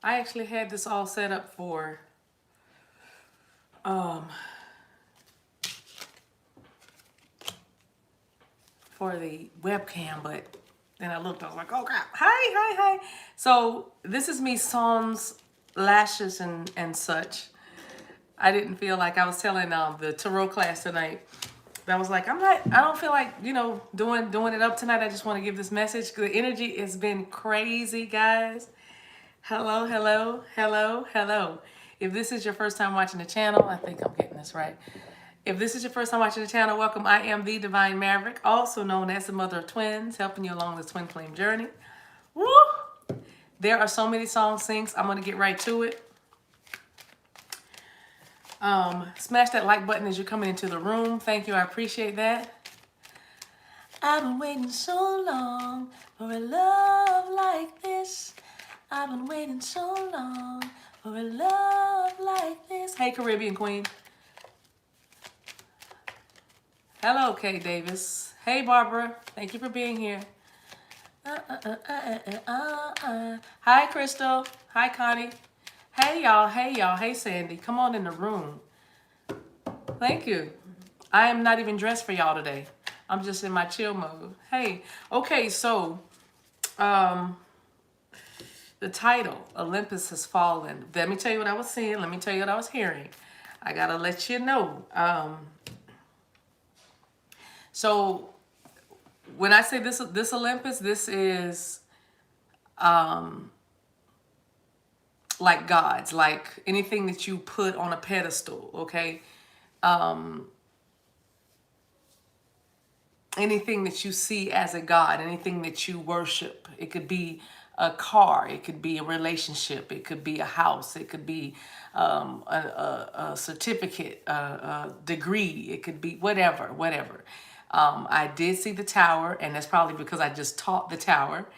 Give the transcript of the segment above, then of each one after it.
I actually had this all set up um for the webcam, but then I looked, I was like, oh crap. Hi. So this is me Psalms, lashes and such. I didn't feel like I was telling the tarot class tonight. I was like, I don't feel like, doing it up tonight. I just want to give this message. The energy has been crazy, guys. Hello. If this is your first time watching the channel, I think I'm getting this right. If this is your first time watching the channel, welcome. I am the Divine Maverick, also known as the mother of twins, helping you along this twin flame journey. Woo! There are so many song syncs. I'm going to get right to it. Smash that like button as you're coming into the room. Thank you. I appreciate that. I've been waiting so long for a love like this. I've been waiting so long for a love like this. Hey, Caribbean Queen. Hello, Kay Davis. Hey, Barbara. Thank you for being here. Hi, Crystal. Hi, Connie. Hey, y'all. Hey, Sandy. Come on in the room. Thank you. I am not even dressed for y'all today. I'm just in my chill mode. Hey. Okay, so the title, Olympus Has Fallen. Let me tell you what I was seeing. Let me tell you what I was hearing. I gotta let you know. So when I say this Olympus, this is like gods, like anything that you put on a pedestal, okay? Anything that you see as a god, anything that you worship. It could be a car, it could be a relationship, it could be a house, it could be a certificate, a degree, it could be whatever. I did see the tower, and that's probably because I just taught the tower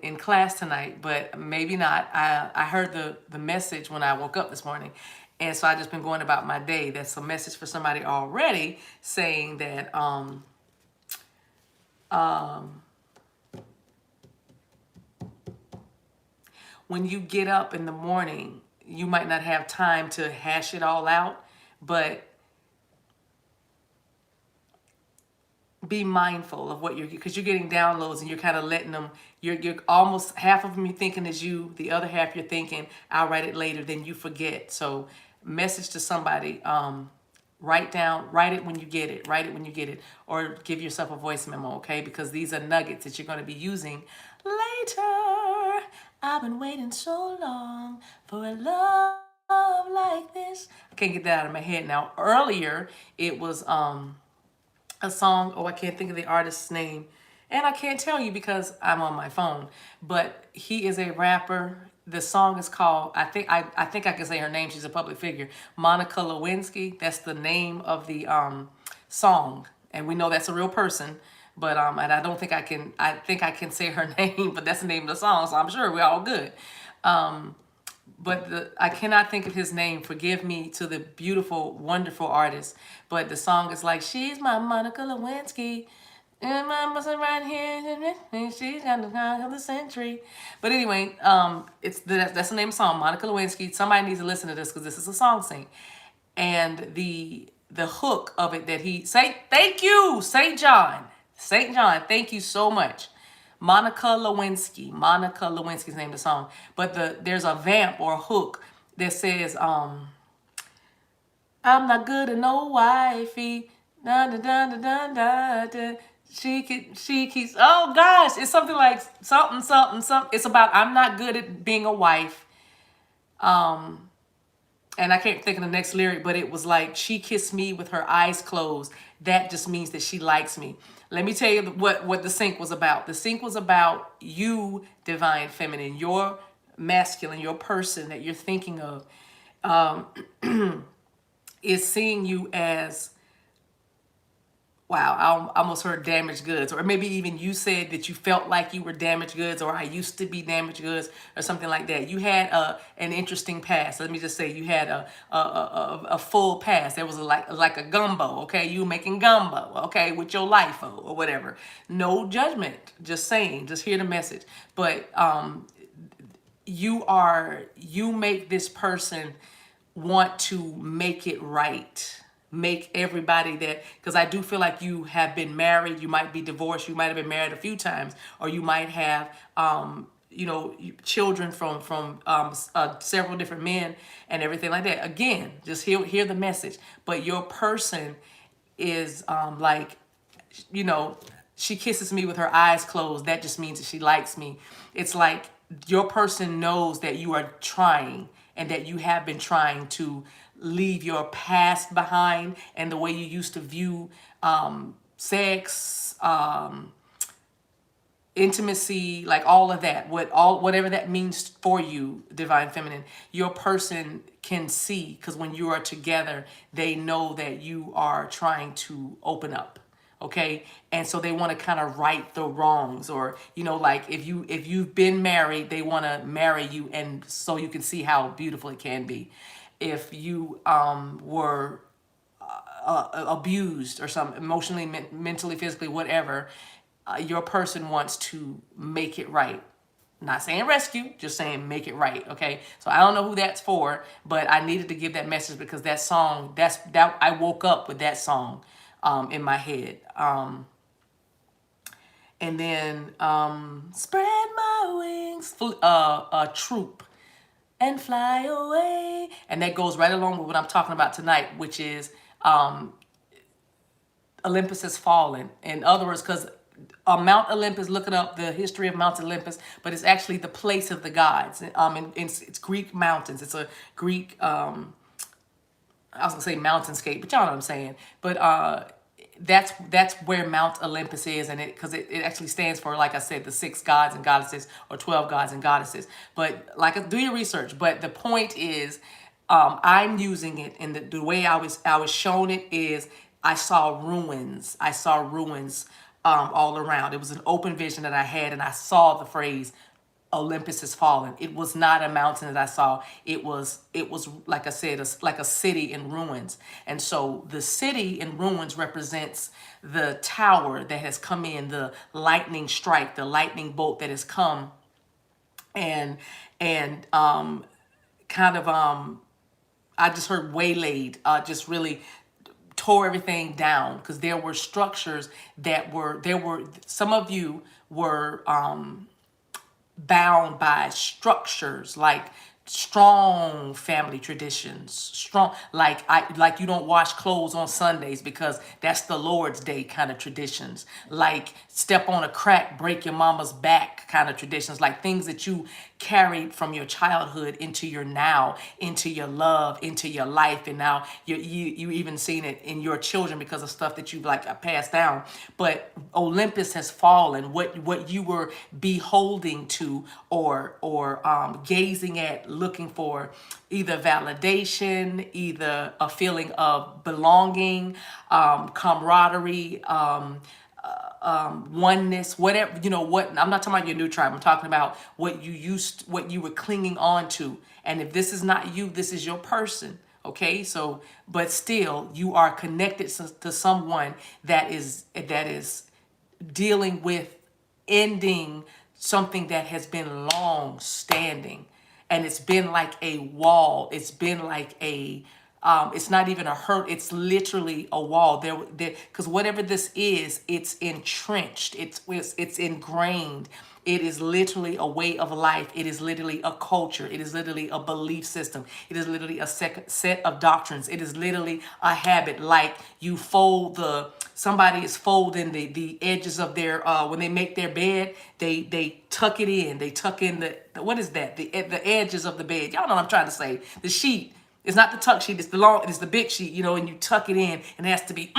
in class tonight, but maybe not. I heard the message when I woke up this morning, and so I just been going about my day. That's a message for somebody already saying that when you get up in the morning, you might not have time to hash it all out, but be mindful of what because you're getting downloads and you're kind of letting them, you're almost half of them you're thinking is you, the other half you're thinking, I'll write it later, then you forget. So message to somebody, write it when you get it, or give yourself a voice memo, okay? Because these are nuggets that you're going to be using later. I've been waiting so long for a love like this. I can't get that out of my head now. Earlier, it was a song. Oh, I can't think of the artist's name. And I can't tell you because I'm on my phone. But he is a rapper. The song is called, I think I can say her name. She's a public figure. Monica Lewinsky. That's the name of the song. And we know that's a real person. But and I don't think I think I can say her name, but that's the name of the song, so I'm sure we're all good. But I cannot think of his name. Forgive me to the beautiful, wonderful artist. But the song is like, she's my Monica Lewinsky. And my person right here, she's got the song of the century. But anyway, that's the name of the song, Monica Lewinsky. Somebody needs to listen to this because this is a song sing. And the hook of it that thank you, St. John, thank you so much. Monica Lewinsky's the name of the song. But there's a vamp or a hook that says, I'm not good at no wifey. Da, da, da, da, da, da, da. She keeps, oh gosh, it's something like something. It's about, I'm not good at being a wife. And I can't think of the next lyric, but it was like, she kissed me with her eyes closed. That just means that she likes me. Let me tell you what the sync was about. The sync was about you, divine feminine, your masculine, your person that you're thinking of, is seeing you as, wow, I almost heard damaged goods. Or maybe even you said that you felt like you were damaged goods, or I used to be damaged goods, or something like that. You had an interesting past. Let me just say you had a full past. There was like a gumbo, okay? You were making gumbo, okay, with your life or whatever. No judgment, just saying, just hear the message. But you make this person want to make it right, make everybody that, because I do feel like you have been married, you might be divorced, you might have been married a few times, or you might have children from several different men and everything like that. Again, just hear the message. But your person is like, you know, she kisses me with her eyes closed. That just means that she likes me. It's like your person knows that you are trying and that you have been trying to leave your past behind and the way you used to view sex, intimacy, like all of that, whatever that means for you, divine feminine. Your person can see, because when you are together, they know that you are trying to open up. Okay, and so they want to kind of right the wrongs, or like if you've been married, they want to marry you, and so you can see how beautiful it can be. If you were abused or some emotionally, mentally, physically, whatever, your person wants to make it right. Not saying rescue, just saying make it right. Okay, so I don't know who that's for, but I needed to give that message because that song, that I woke up with that song in my head. And then spread my wings, troop, and fly away. And that goes right along with what I'm talking about tonight, which is Olympus Has Fallen. In other words, because Mount Olympus, look it up, the history of Mount Olympus, but it's actually the place of the gods. It's Greek mountains. It's a Greek, I was gonna say mountainscape, but y'all know what I'm saying. But that's where Mount Olympus is, and because it actually stands for, like I said, the 6 gods and goddesses, or 12 gods and goddesses. But do your research. But the point is, I'm using it, and the way I was shown it is I saw ruins. I saw ruins all around. It was an open vision that I had, and I saw the phrase Olympus Has Fallen. It was not a mountain that I saw. It was like I said, like a city in ruins. And so the city in ruins represents the tower that has come in, the lightning strike, the lightning bolt that has come, and kind of I just heard waylaid, just really tore everything down, because there were structures that were some of you were bound by structures like strong family traditions, strong, like you don't wash clothes on Sundays because that's the Lord's Day kind of traditions, like step on a crack, break your mama's back kind of traditions, like things that you carried from your childhood into your now, into your love, into your life, and now you even seen it in your children because of stuff that you've like passed down. But Olympus has fallen. What you were beholding to, or gazing at, looking for either validation, either a feeling of belonging, camaraderie, oneness, whatever, what, I'm not talking about your new tribe. I'm talking about what you were clinging on to. And if this is not you, this is your person. Okay. So, but still you are connected to someone that is dealing with ending something that has been long standing. And it's been like a wall. It's been like it's not even a hurt. It's literally a wall. Because whatever this is, it's entrenched. It's ingrained. It is literally a way of life. It is literally a culture. It is literally a belief system. It is literally a set of doctrines. It is literally a habit. Like you somebody is folding the edges of their, when they make their bed, they tuck it in. They tuck in what is that? The edges of the bed. Y'all know what I'm trying to say. The sheet. It's not the tuck sheet. It's the big sheet, and you tuck it in, and it has to be,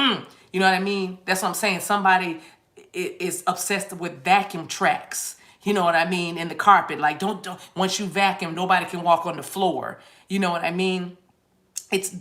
you know what I mean? That's what I'm saying. Somebody is obsessed with vacuum tracks. You know what I mean? In the carpet. Like, don't, once you vacuum, nobody can walk on the floor. You know what I mean? That's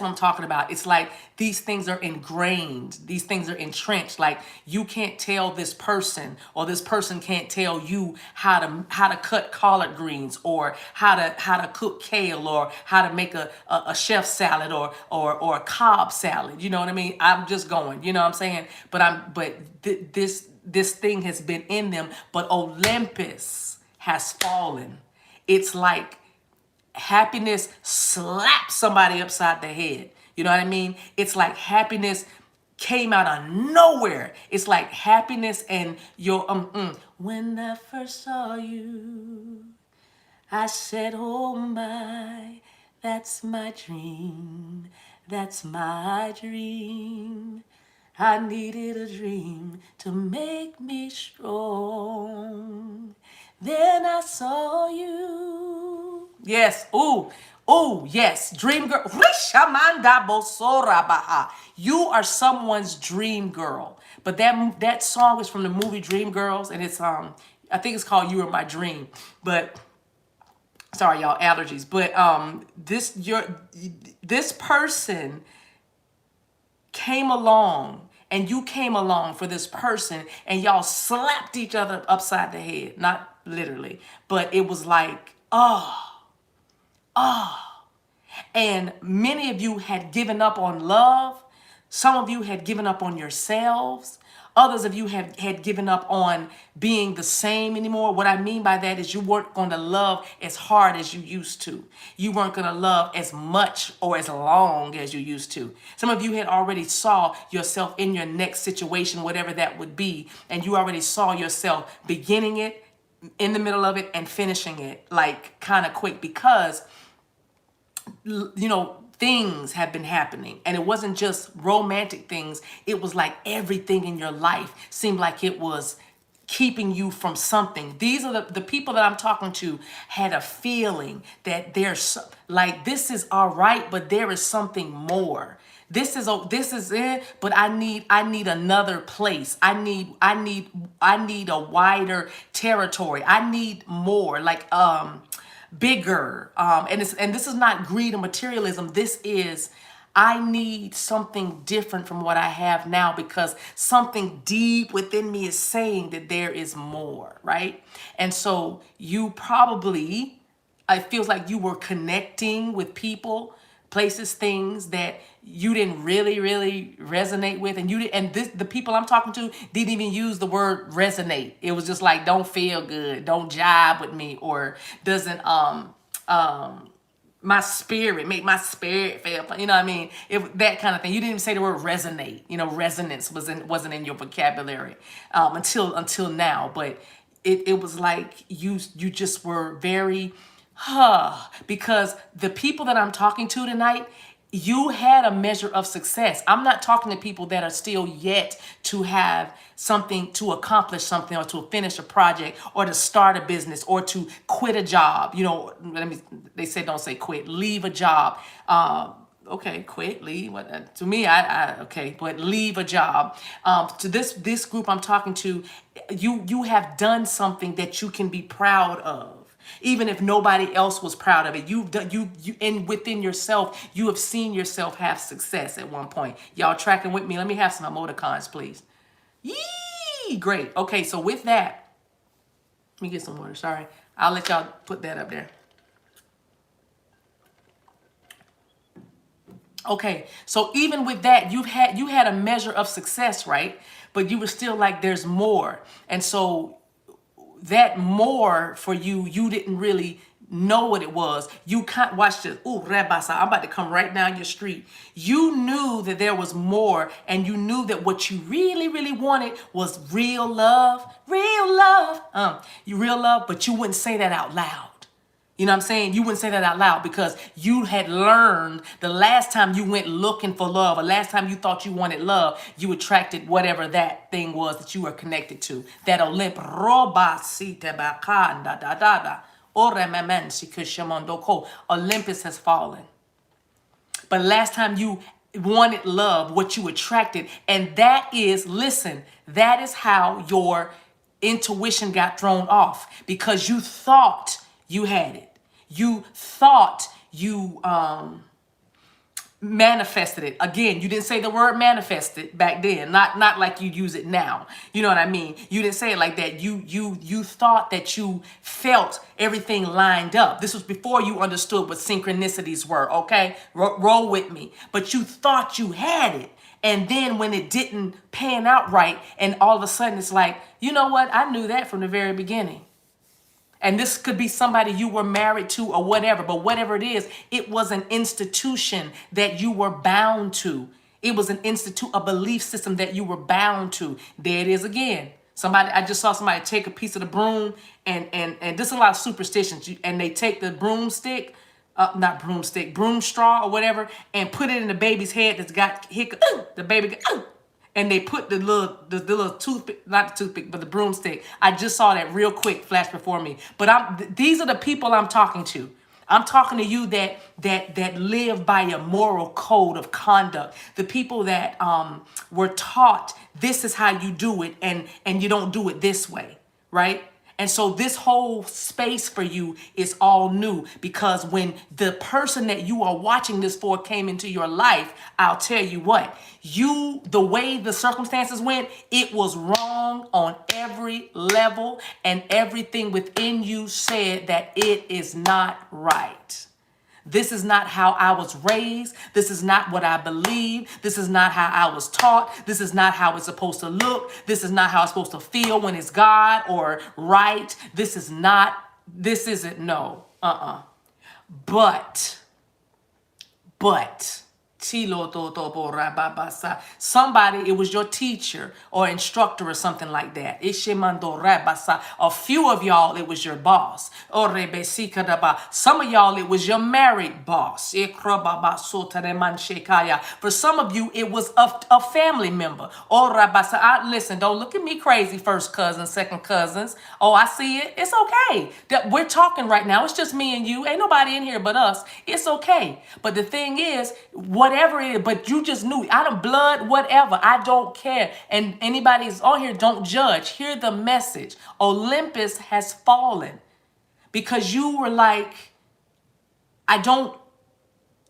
what I'm talking about. It's like these things are ingrained. These things are entrenched. Like you can't tell this person, or this person can't tell you how to cut collard greens, or how to cook kale, or how to make a chef salad, or a Cobb salad. You know what I mean? I'm just going. You know what I'm saying? But this thing has been in them. But Olympus has fallen. it's like happiness slapped somebody upside the head. You know what I mean? It's like happiness came out of nowhere. It's like happiness and your when I first saw you, I said, oh my, that's my dream. That's my dream. I needed a dream to make me strong. Then I saw you. Yes. Ooh. Oh, yes. Dream girl. You are someone's dream girl. But that song is from the movie Dream Girls, and it's I think it's called You Are My Dream. But sorry, y'all, allergies. But this person came along, and you came along for this person, and y'all slapped each other upside the head. Not literally, but it was like, and many of you had given up on love. Some of you had given up on yourselves. Others of you had given up on being the same anymore. What I mean by that is you weren't going to love as hard as you used to. You weren't going to love as much or as long as you used to. Some of you had already saw yourself in your next situation, whatever that would be, and you already saw yourself beginning it, in the middle of it, and finishing it like kind of quick, because things have been happening, and it wasn't just romantic things. It was like everything in your life seemed like it was keeping you from something. These are the people that I'm talking to had a feeling that there's like, this is all right, but there is something more. This is it, but I need another place. I need a wider territory. I need more, like bigger. And this is not greed or materialism. This is, I need something different from what I have now, because something deep within me is saying that there is more, right? And so you probably, it feels like you were connecting with people, places, things that you didn't really resonate with, and the people I'm talking to didn't even use the word resonate. It was just like, don't feel good, don't jive with me, or doesn't my spirit make my spirit feel, you know what I mean? That kind of thing. You didn't even say the word resonate. Resonance wasn't in your vocabulary until now. But it was like you just were very because the people that I'm talking to tonight, you had a measure of success. I'm not talking to people that are still yet to have something, to accomplish something, or to finish a project, or to start a business, or to quit a job. They say don't say quit, leave a job. Okay, quit, leave. To me, okay, but leave a job. To this group I'm talking to, you have done something that you can be proud of. Even if nobody else was proud of it, you've done, and within yourself, you have seen yourself have success at one point. Y'all tracking with me? Let me have some emoticons, please. Yee! Great. Okay, so with that, let me get some water. Sorry. I'll let y'all put that up there. Okay, so even with that, you had a measure of success, right? But you were still like, there's more. And so that more for you didn't really know what it was. You can't watch this. Ooh, Rabasa, I'm about to come right down your street. You knew that there was more, and you knew that what you really wanted was real love. Real love. Real love, but you wouldn't say that out loud. You know what I'm saying? You wouldn't say that out loud, because you had learned the last time you went looking for love, or last time you thought you wanted love, you attracted whatever that thing was that you were connected to. That Olympus has fallen. But last time you wanted love, what you attracted, and that is, listen, that is how your intuition got thrown off, because you thought you had it. You thought you manifested it. Again, you didn't say the word manifested back then, not like you use it now. You know what I mean? You didn't say it like that. You thought that you felt everything lined up. This was before you understood what synchronicities were, okay? Roll with me. But you thought you had it. And then when it didn't pan out right, and all of a sudden it's like, you know what? I knew that from the very beginning. And this could be somebody you were married to or whatever, but whatever it is, it was an institution that you were bound to. It was an institute, a belief system that you were bound to. There it is again. Somebody, I just saw somebody take a piece of the broom and this is a lot of superstitions. And they take the broomstick, not broomstick, broom straw or whatever, and put it in the baby's head that's got hiccup. The baby goes, and they put the little toothpick, not the toothpick, but the broomstick. I just saw that real quick flash before me. But these are the people I'm talking to. I'm talking to you that live by a moral code of conduct. The people that were taught this is how you do it, and you don't do it this way, right? And so this whole space for you is all new, because when the person that you are watching this for came into your life, I'll tell you what, the way the circumstances went, it was wrong on every level, and everything within you said that it is not right. This is not how I was raised. This is not what I believe. This is not how I was taught. This is not how it's supposed to look. This is not how it's supposed to feel when it's God or right. This isn't, no. But, somebody, it was your teacher or instructor or something like that. A few of y'all, it was your boss. Some of y'all, it was your married boss. For some of you, it was a family member. Listen, don't look at me crazy, first cousins, second cousins. Oh, I see it. It's okay. We're talking right now. It's just me and you. Ain't nobody in here but us. It's okay. But the thing is, whatever it is, but you just knew, out of blood, whatever, I don't care. And anybody's on here, don't judge. Hear the message. Olympus has fallen because you were like, I don't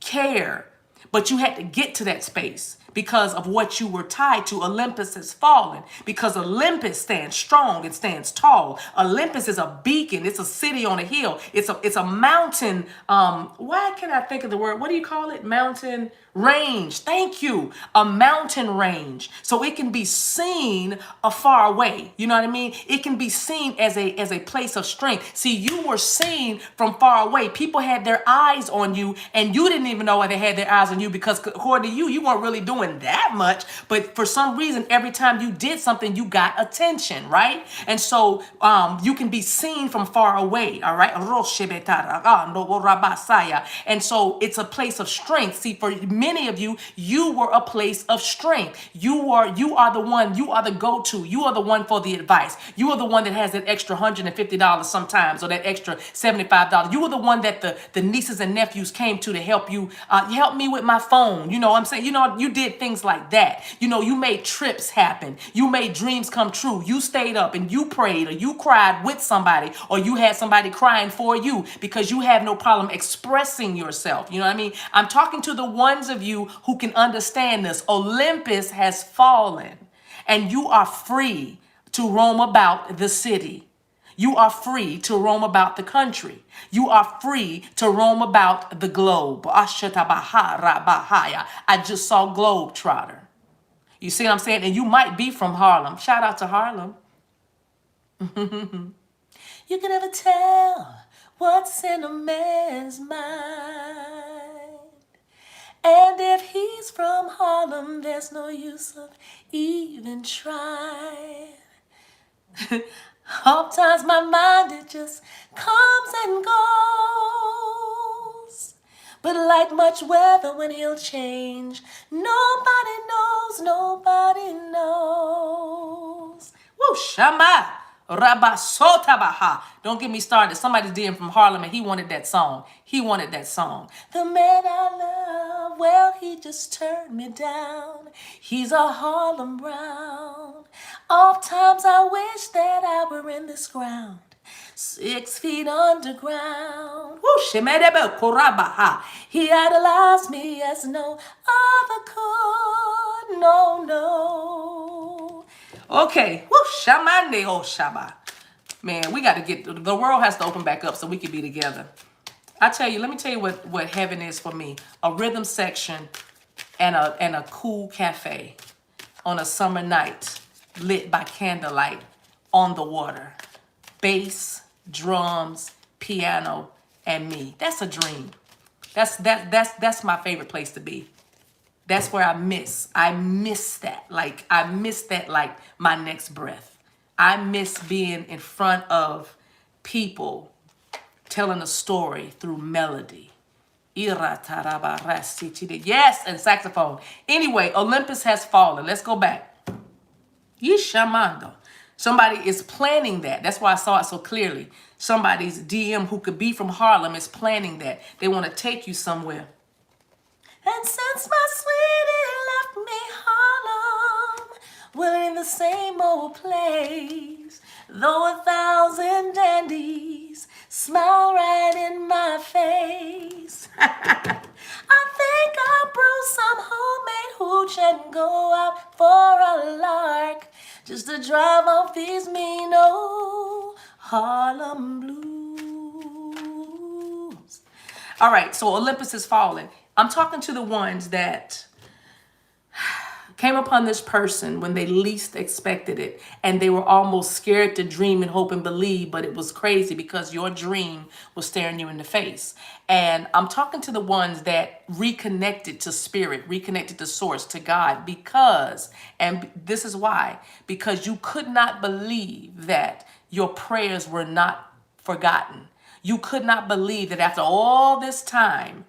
care. But you had to get to that space because of what you were tied to. Olympus has fallen because Olympus stands strong and stands tall. Olympus is a beacon. It's a city on a hill. It's a mountain. Why can't I think of the word? What do you call it? Mountain range. Thank you. A mountain range. So it can be seen afar away. You know what I mean? It can be seen as a place of strength. See, you were seen from far away. People had their eyes on you, and you didn't even know why they had their eyes on you, because according to you, you weren't really doing that much. But for some reason, every time you did something, you got attention, right? And so you can be seen from far away, all right? And so it's a place of strength. See, for many of you, you were a place of strength. You are the one, you are the go-to. You are the one for the advice. You are the one that has that extra $150 sometimes, or that extra $75. You are the one that the nieces and nephews came to help you. Help me with my phone. You know what I'm saying? You know, you did things like that. You know, you made trips happen. You made dreams come true. You stayed up and you prayed, or you cried with somebody, or you had somebody crying for you, because you have no problem expressing yourself. You know what I mean? I'm talking to the ones of you who can understand this. Olympus has fallen, and you are free to roam about the city. You are free to roam about the country. You are free to roam about the globe. I just saw Globetrotter. You see what I'm saying? And you might be from Harlem. Shout out to Harlem. You can never tell what's in a man's mind. And if he's from Harlem, there's no use of even trying. Sometimes my mind, it just comes and goes. But like much weather, when he'll change, nobody knows, nobody knows. Woo, Shama, Rabasotabaha. Don't get me started. Somebody's DM from Harlem, and he wanted that song. He wanted that song. The man I love, well, he just turned me down. He's a Harlem Brown. Oftentimes I wish that I were in this ground, 6 feet underground. He idolized me as no other could. No, no. Okay. Man, we got to get, the world has to open back up so we can be together. Let me tell you what heaven is for me. A rhythm section and a cool cafe on a summer night, lit by candlelight on the water. Bass, drums, piano, and me. That's a dream. That's my favorite place to be. That's where I miss. I miss that. Like I miss that like my next breath. I miss being in front of people telling a story through melody. Yes, and saxophone. Anyway, Olympus Has Fallen. Let's go back. Yishamando. Somebody is planning that. That's why I saw it so clearly. Somebody's DM who could be from Harlem is planning that. They want to take you somewhere. And since my sweetie left me Harlem, we're in the same old place. Though 1,000 dandies smile right in my face. I think I'll brew some homemade hooch and go out for a lark, just to drive off these mean old Harlem blues. All right, so Olympus Has Fallen. I'm talking to the ones that came upon this person when they least expected it, and they were almost scared to dream and hope and believe, but it was crazy because your dream was staring you in the face. And I'm talking to the ones that reconnected to spirit, reconnected to source, to God, because, and this is why, because you could not believe that your prayers were not forgotten. You could not believe that after all this time,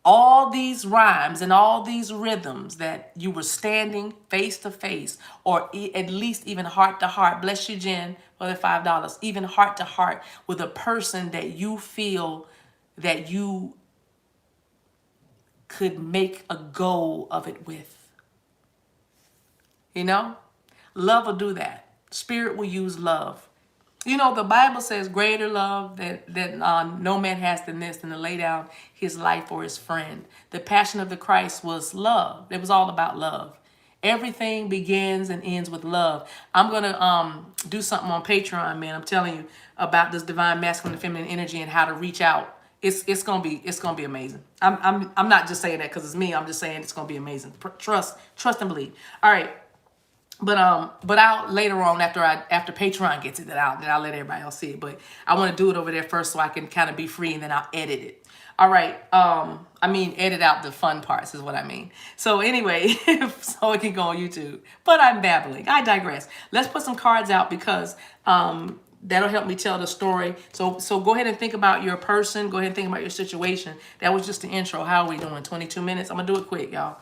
all these rhymes and all these rhythms, that you were standing face to face, or at least even heart to heart. Bless you, Jen, for the $5. Even heart to heart with a person that you feel that you could make a go of it with. You know, love will do that. Spirit will use love. You know, the Bible says greater love that no man has than this, than to lay down his life for his friend. The passion of the Christ was love. It was all about love. Everything begins and ends with love. I'm going to do something on Patreon, man. I'm telling you about this divine masculine and feminine energy and how to reach out. It's gonna be amazing. I'm not just saying that because it's me. I'm just saying it's gonna be amazing. Trust and believe. All right. But I'll later on after Patreon gets it, then I'll let everybody else see it. But I want to do it over there first so I can kind of be free, and then I'll edit it. All right. I mean, edit out the fun parts is what I mean. So anyway, so it can go on YouTube. But I'm babbling. I digress. Let's put some cards out because that'll help me tell the story. So go ahead and think about your person. Go ahead and think about your situation. That was just the intro. How are we doing? 22 minutes. I'm gonna do it quick, y'all.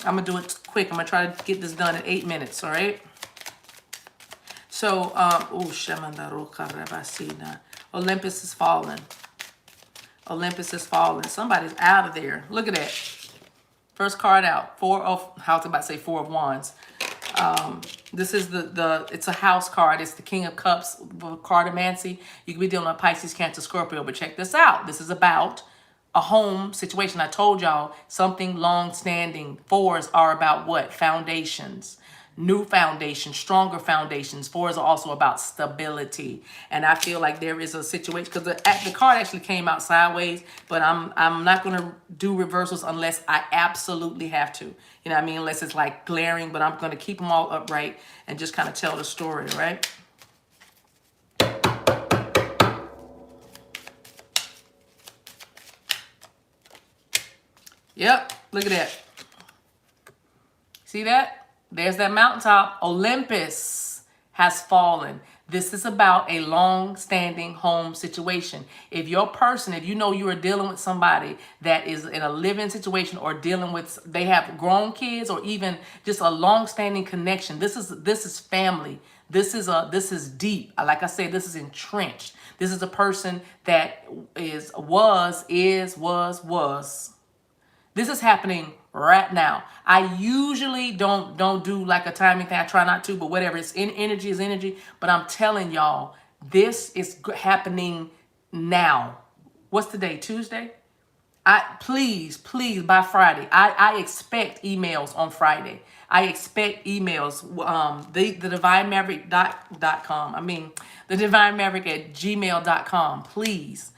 I'm going to do it quick. I'm going to try to get this done in 8 minutes, all right? So, Olympus Has Fallen. Olympus Has Fallen. Somebody's out of there. Look at that. First card out. Four of Wands. This is it's a house card. It's the King of Cups, cardomancy. You could be dealing with Pisces, Cancer, Scorpio, but check this out. This is about a home situation. I told y'all something long-standing. Fours are about what? Foundations. New foundations, stronger foundations. Fours are also about stability. And I feel like there is a situation, because the card actually came out sideways, but I'm not going to do reversals unless I absolutely have to. You know what I mean? Unless it's like glaring, but I'm going to keep them all upright and just kind of tell the story, right? Yep, look at that. See that? There's that mountaintop. Olympus has fallen. This is about a long-standing home situation. If your person, if you know you are dealing with somebody that is in a living situation or dealing with, they have grown kids or even just a long-standing connection. This is family. This is deep. Like I said, this is entrenched. This is a person that was. This is happening right now. I usually don't do like a timing thing. I try not to, but whatever. It's in energy is energy. But I'm telling y'all, this is happening now. What's the day? Tuesday? Please, by Friday. I expect emails on Friday. I expect emails. The TheDivineMaverick.com. I mean, the TheDivineMaverick at gmail.com. Please.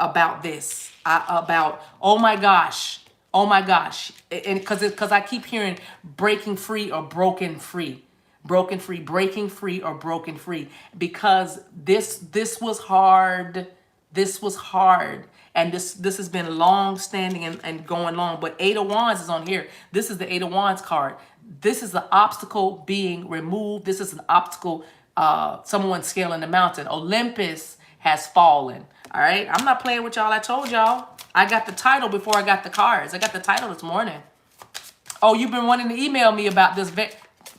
About this, about, oh my gosh, and because I keep hearing breaking free or broken free. broken free, breaking free, or broken free, because this was hard. This was hard. And this has been long standing and going long. But Eight of Wands is on here. This is the Eight of Wands card. This is the obstacle being removed. This is an obstacle, someone scaling the mountain. Olympus has fallen. All right. I'm not playing with y'all. I told y'all. I got the title before I got the cards. I got the title this morning. Oh, you've been wanting to email me about this.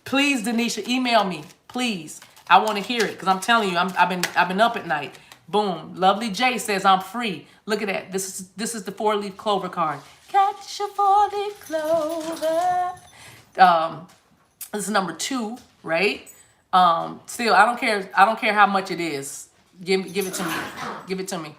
Please, Denisha, email me. Please. I want to hear it, because I'm telling you, I've been up at night. Boom. Lovely J says I'm free. Look at that. This is the 4-leaf clover card. Catch a 4-leaf clover. This is number 2, right? Still, I don't care how much it is. Give it to me. Give it to me.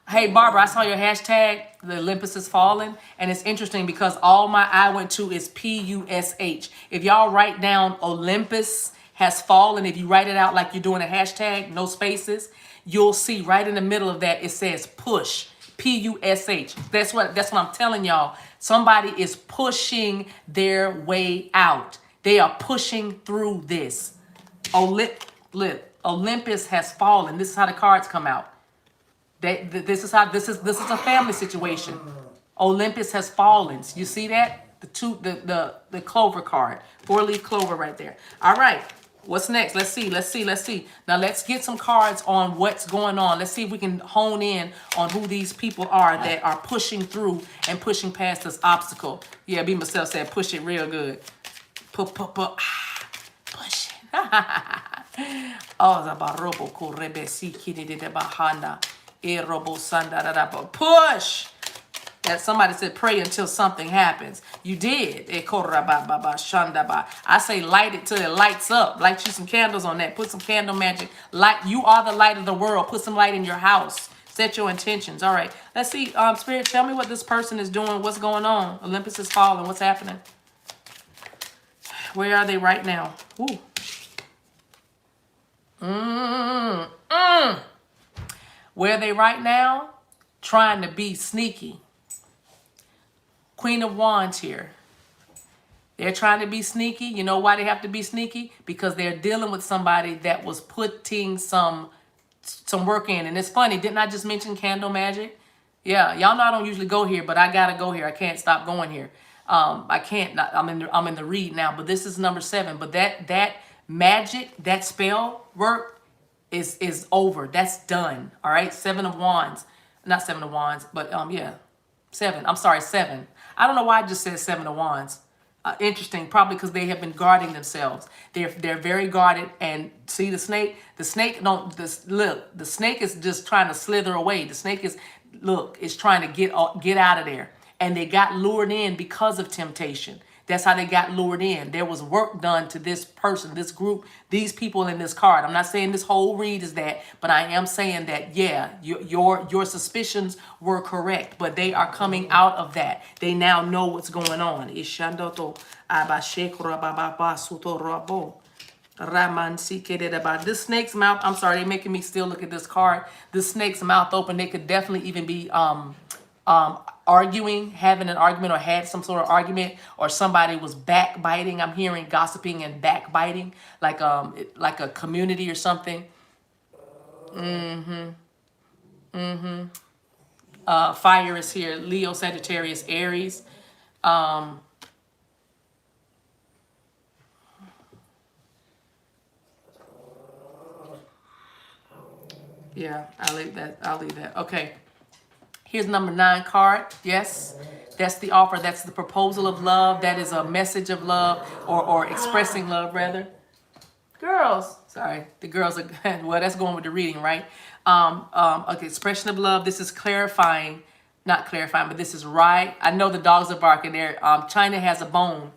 Hey, Barbara, I saw your hashtag, the Olympus Has Fallen. And it's interesting because all my eye went to is PUSH. If y'all write down Olympus Has Fallen, if you write it out like you're doing a hashtag, no spaces, you'll see right in the middle of that, it says push, PUSH. That's what I'm telling y'all. Somebody is pushing their way out. They are pushing through this. Olympus has fallen. This is how the cards come out. This is a family situation. Olympus has fallen. You see that? The clover card. 4-leaf clover right there. All right. What's next? Let's see. Now let's get some cards on what's going on. Let's see if we can hone in on who these people are that are pushing through and pushing past this obstacle. Yeah, Be Myself said push it real good. Push it. Oh, the barobo kurebesi kidide bahanda. Push. That somebody said pray until something happens. You did. I say light it till it lights up. Light you some candles on that. Put some candle magic. Light. You are the light of the world. Put some light in your house. Set your intentions. All right. Let's see. Spirit, tell me what this person is doing. What's going on? Olympus is falling. What's happening? Where are they right now? Ooh. Where are they right now? Trying to be sneaky. Queen of Wands here. They're trying to be sneaky. You know why they have to be sneaky? Because they're dealing with somebody that was putting some work in. And it's funny, didn't I just mention candle magic? Yeah, y'all know I don't usually go here, but I gotta go here. I can't stop going here. I can't. I'm in the read now, but this is number 7. But that magic, that spell work is over. That's done. All right. 7 of Wands, not 7 of Wands, but yeah, 7. I'm sorry, 7. I don't know why I just said 7 of Wands. Interesting, probably because they have been guarding themselves. They're very guarded. And see the snake. The snake don't. Look, the snake is just trying to slither away. The snake is trying to get out of there. And they got lured in because of temptation. That's how they got lured in. There was work done to this person, this group, these people in this card. I'm not saying this whole read is that, but I am saying that, yeah, your suspicions were correct, but they are coming out of that. They now know what's going on. This snake's mouth, I'm sorry, they're making me still look at this card. This snake's mouth open, they could definitely even be arguing, having an argument, or had some sort of argument, or somebody was backbiting. I'm hearing gossiping and backbiting, like a community or something. Fire is here. Leo, Sagittarius, Aries. Yeah, I'll leave that. Okay. Here's number 9 card. Yes, that's the offer. That's the proposal of love. That is a message of love, or expressing love, rather. Girls, sorry, the girls are, well, that's going with the reading, right? Okay, expression of love. This is clarifying, not clarifying, but this is right. I know the dogs are barking there. China has a bone,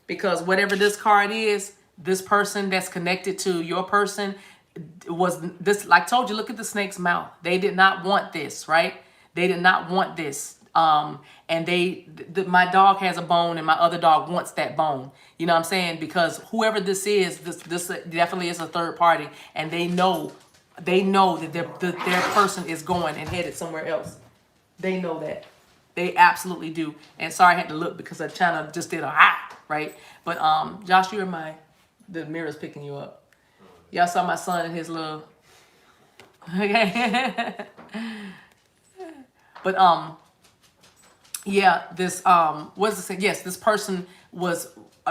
because whatever this card is, this person that's connected to your person was this, like I told you, look at the snake's mouth. They did not want this, right? They did not want this. And my dog has a bone, and my other dog wants that bone. You know what I'm saying? Because whoever this is, this definitely is a third party, and they know that their person is going and headed somewhere else. They know that. They absolutely do. And sorry, I had to look because I kind of just did a right? But Josh, you're my The mirror's picking you up. Y'all saw my son and his little. Okay. But yeah, this what's it say? Yes, this person was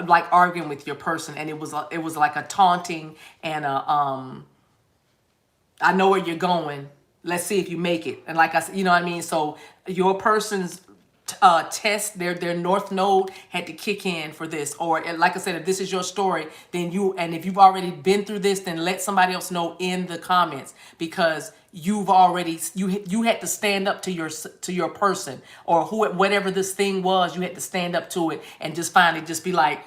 like arguing with your person, and it was like a taunting and a I know where you're going. Let's see if you make it. And like I said, you know what I mean? So your person's test, their north node had to kick in for this. Or like I said, if this is your story, then if you've already been through this, then let somebody else know in the comments, because you've already, you had to stand up to your person, or whatever this thing was, you had to stand up to it and just finally just be like,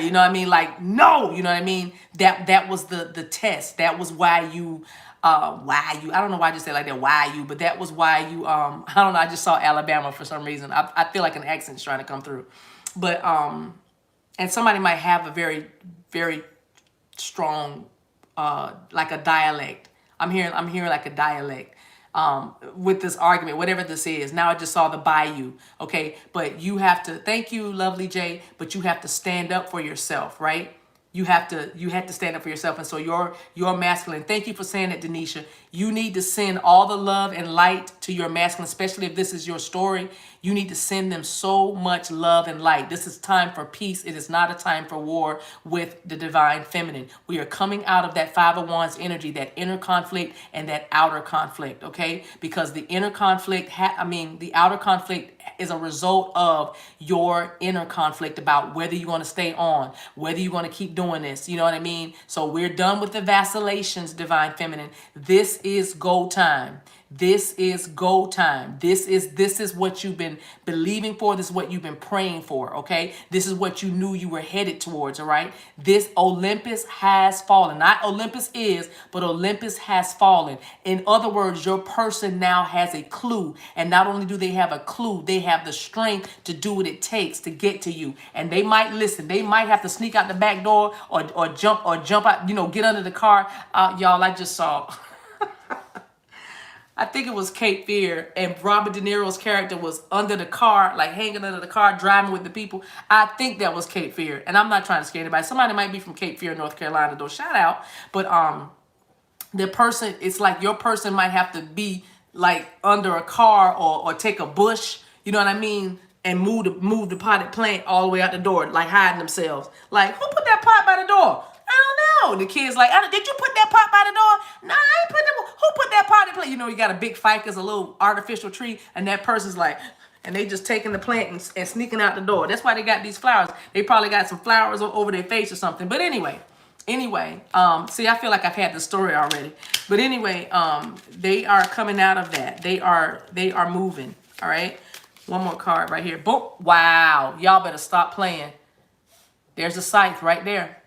you know what I mean? Like, no, you know what I mean? That was the test. That was why you, I don't know why I just said like that, why you, but that was why you, I don't know, I just saw Alabama for some reason. I feel like an accent's trying to come through. But, and somebody might have a very, very strong, like a dialect. I'm hearing like a dialect. With this argument, whatever this is. Now I just saw the bayou, okay? But you have to, thank you, lovely Jay, but you have to stand up for yourself, right? You have to stand up for yourself. And so your masculine, thank you for saying that, Denisha. You need to send all the love and light to your masculine, especially if this is your story. You need to send them so much love and light. This is time for peace. It is not a time for war with the divine feminine. We are coming out of that Five of Wands energy, that inner conflict and that outer conflict, okay? Because the inner conflict, the outer conflict is a result of your inner conflict about whether you're going to stay on, whether you're going to keep doing this. You know what I mean? So we're done with the vacillations, divine feminine. This is go time. This is go time. This is what you've been believing for. This is what you've been praying for, okay? This is what you knew you were headed towards, all right? This Olympus has fallen. Not Olympus is, but Olympus has fallen. In other words, your person now has a clue. And not only do they have a clue, they have the strength to do what it takes to get to you. And they might listen. They might have to sneak out the back door or jump out, get under the car. Y'all, I just saw... I think it was Cape Fear, and Robert De Niro's character was under the car, like hanging under the car, driving with the people. I think that was Cape Fear, and I'm not trying to scare anybody. Somebody might be from Cape Fear, North Carolina, though. Shout out. But the person, it's like your person might have to be like under a car or take a bush, you know what I mean, and move the potted plant all the way out the door, like hiding themselves. Like, who put that pot by the door? I don't know. The kid's like, did you put that pot by the door? No, I ain't put that. Who put that pot in plant? You got a big ficus, a little artificial tree, and that person's like, and they just taking the plant and sneaking out the door. That's why they got these flowers. They probably got some flowers over their face or something. But anyway, see, I feel like I've had the story already. But anyway, they are coming out of that. They are moving. All right. One more card right here. Boom. Wow. Y'all better stop playing. There's a Scythe right there.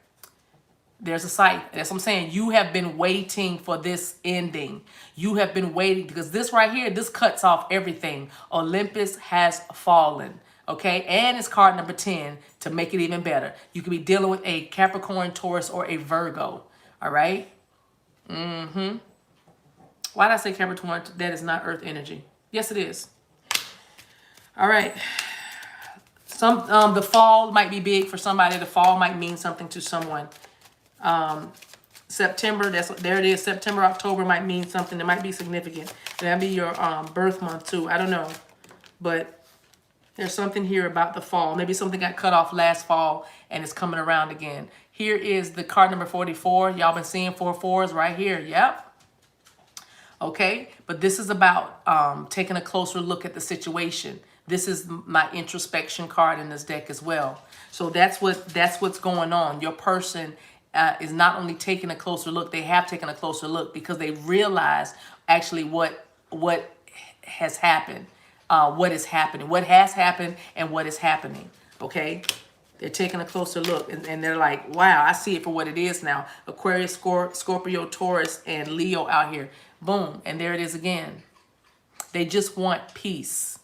There's a Scythe. That's what I'm saying. You have been waiting for this ending. You have been waiting because this right here, this cuts off everything. Olympus has fallen. Okay. And it's card number 10 to make it even better. You could be dealing with a Capricorn, Taurus, or a Virgo. All right. Why did I say Capricorn? That is not Earth energy. Yes, it is. All right. The fall might be big for somebody. The fall might mean something to someone. September, there it is. September, October might mean something. It might be significant. That'll be your birth month too. I don't know. But there's something here about the fall. Maybe something got cut off last fall and it's coming around again. Here is the card number 44. Y'all been seeing 4/4s right here. Yep. Okay. But this is about taking a closer look at the situation. This is my introspection card in this deck as well. So that's what's going on. Your person is not only taking a closer look, they have taken a closer look because they realize actually what has happened, what is happening, what has happened, and what is happening. Okay, they're taking a closer look and they're like, wow, I see it for what it is now. Aquarius, Scorpio, Taurus, and Leo out here. Boom, and there it is again. They just want peace.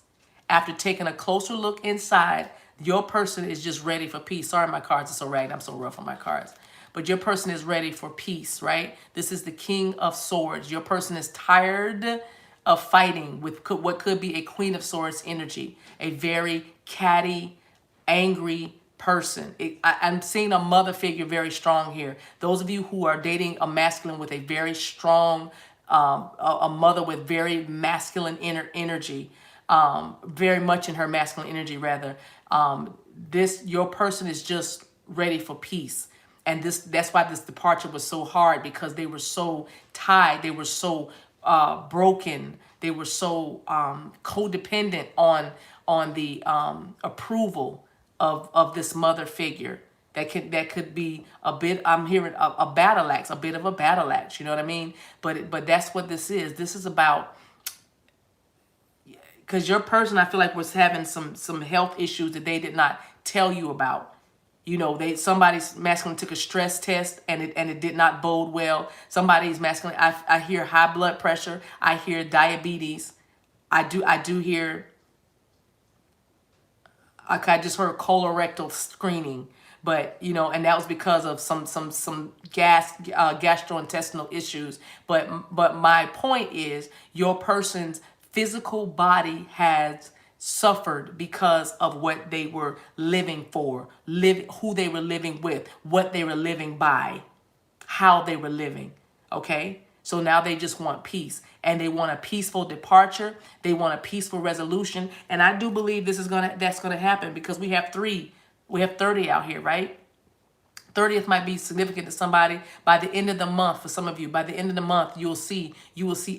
After taking a closer look inside, your person is just ready for peace. Sorry, my cards are so ragged. I'm so rough on my cards. But your person is ready for peace, right? This is the King of Swords. Your person is tired of fighting with what could be a Queen of Swords energy. A very catty, angry person. I'm seeing a mother figure very strong here. Those of you who are dating a masculine with a very strong, a mother with very masculine energy, very much in her masculine energy rather, your person is just ready for peace. And that's why this departure was so hard, because they were so tied, they were so broken, they were so codependent on the approval of this mother figure. That could be a bit, I'm hearing a battle axe, a bit of a battle axe, you know what I mean? But that's what this is. This is about, because your person, I feel like, was having some health issues that they did not tell you about. You know, somebody's masculine took a stress test and it did not bode well. Somebody's masculine, I hear high blood pressure. I hear diabetes. I do hear, I just heard colorectal screening. But, you know, and that was because of some gastrointestinal issues. But my point is, your person's physical body has suffered because of what they were living for, who they were living with, what they were living by, how they were living. Okay? So now they just want peace, and they want a peaceful departure. They want a peaceful resolution. And I do believe that's gonna happen, because we have 30 out here, right? 30th might be significant to somebody. By the end of the month, for some of you, by the end of the month, you will see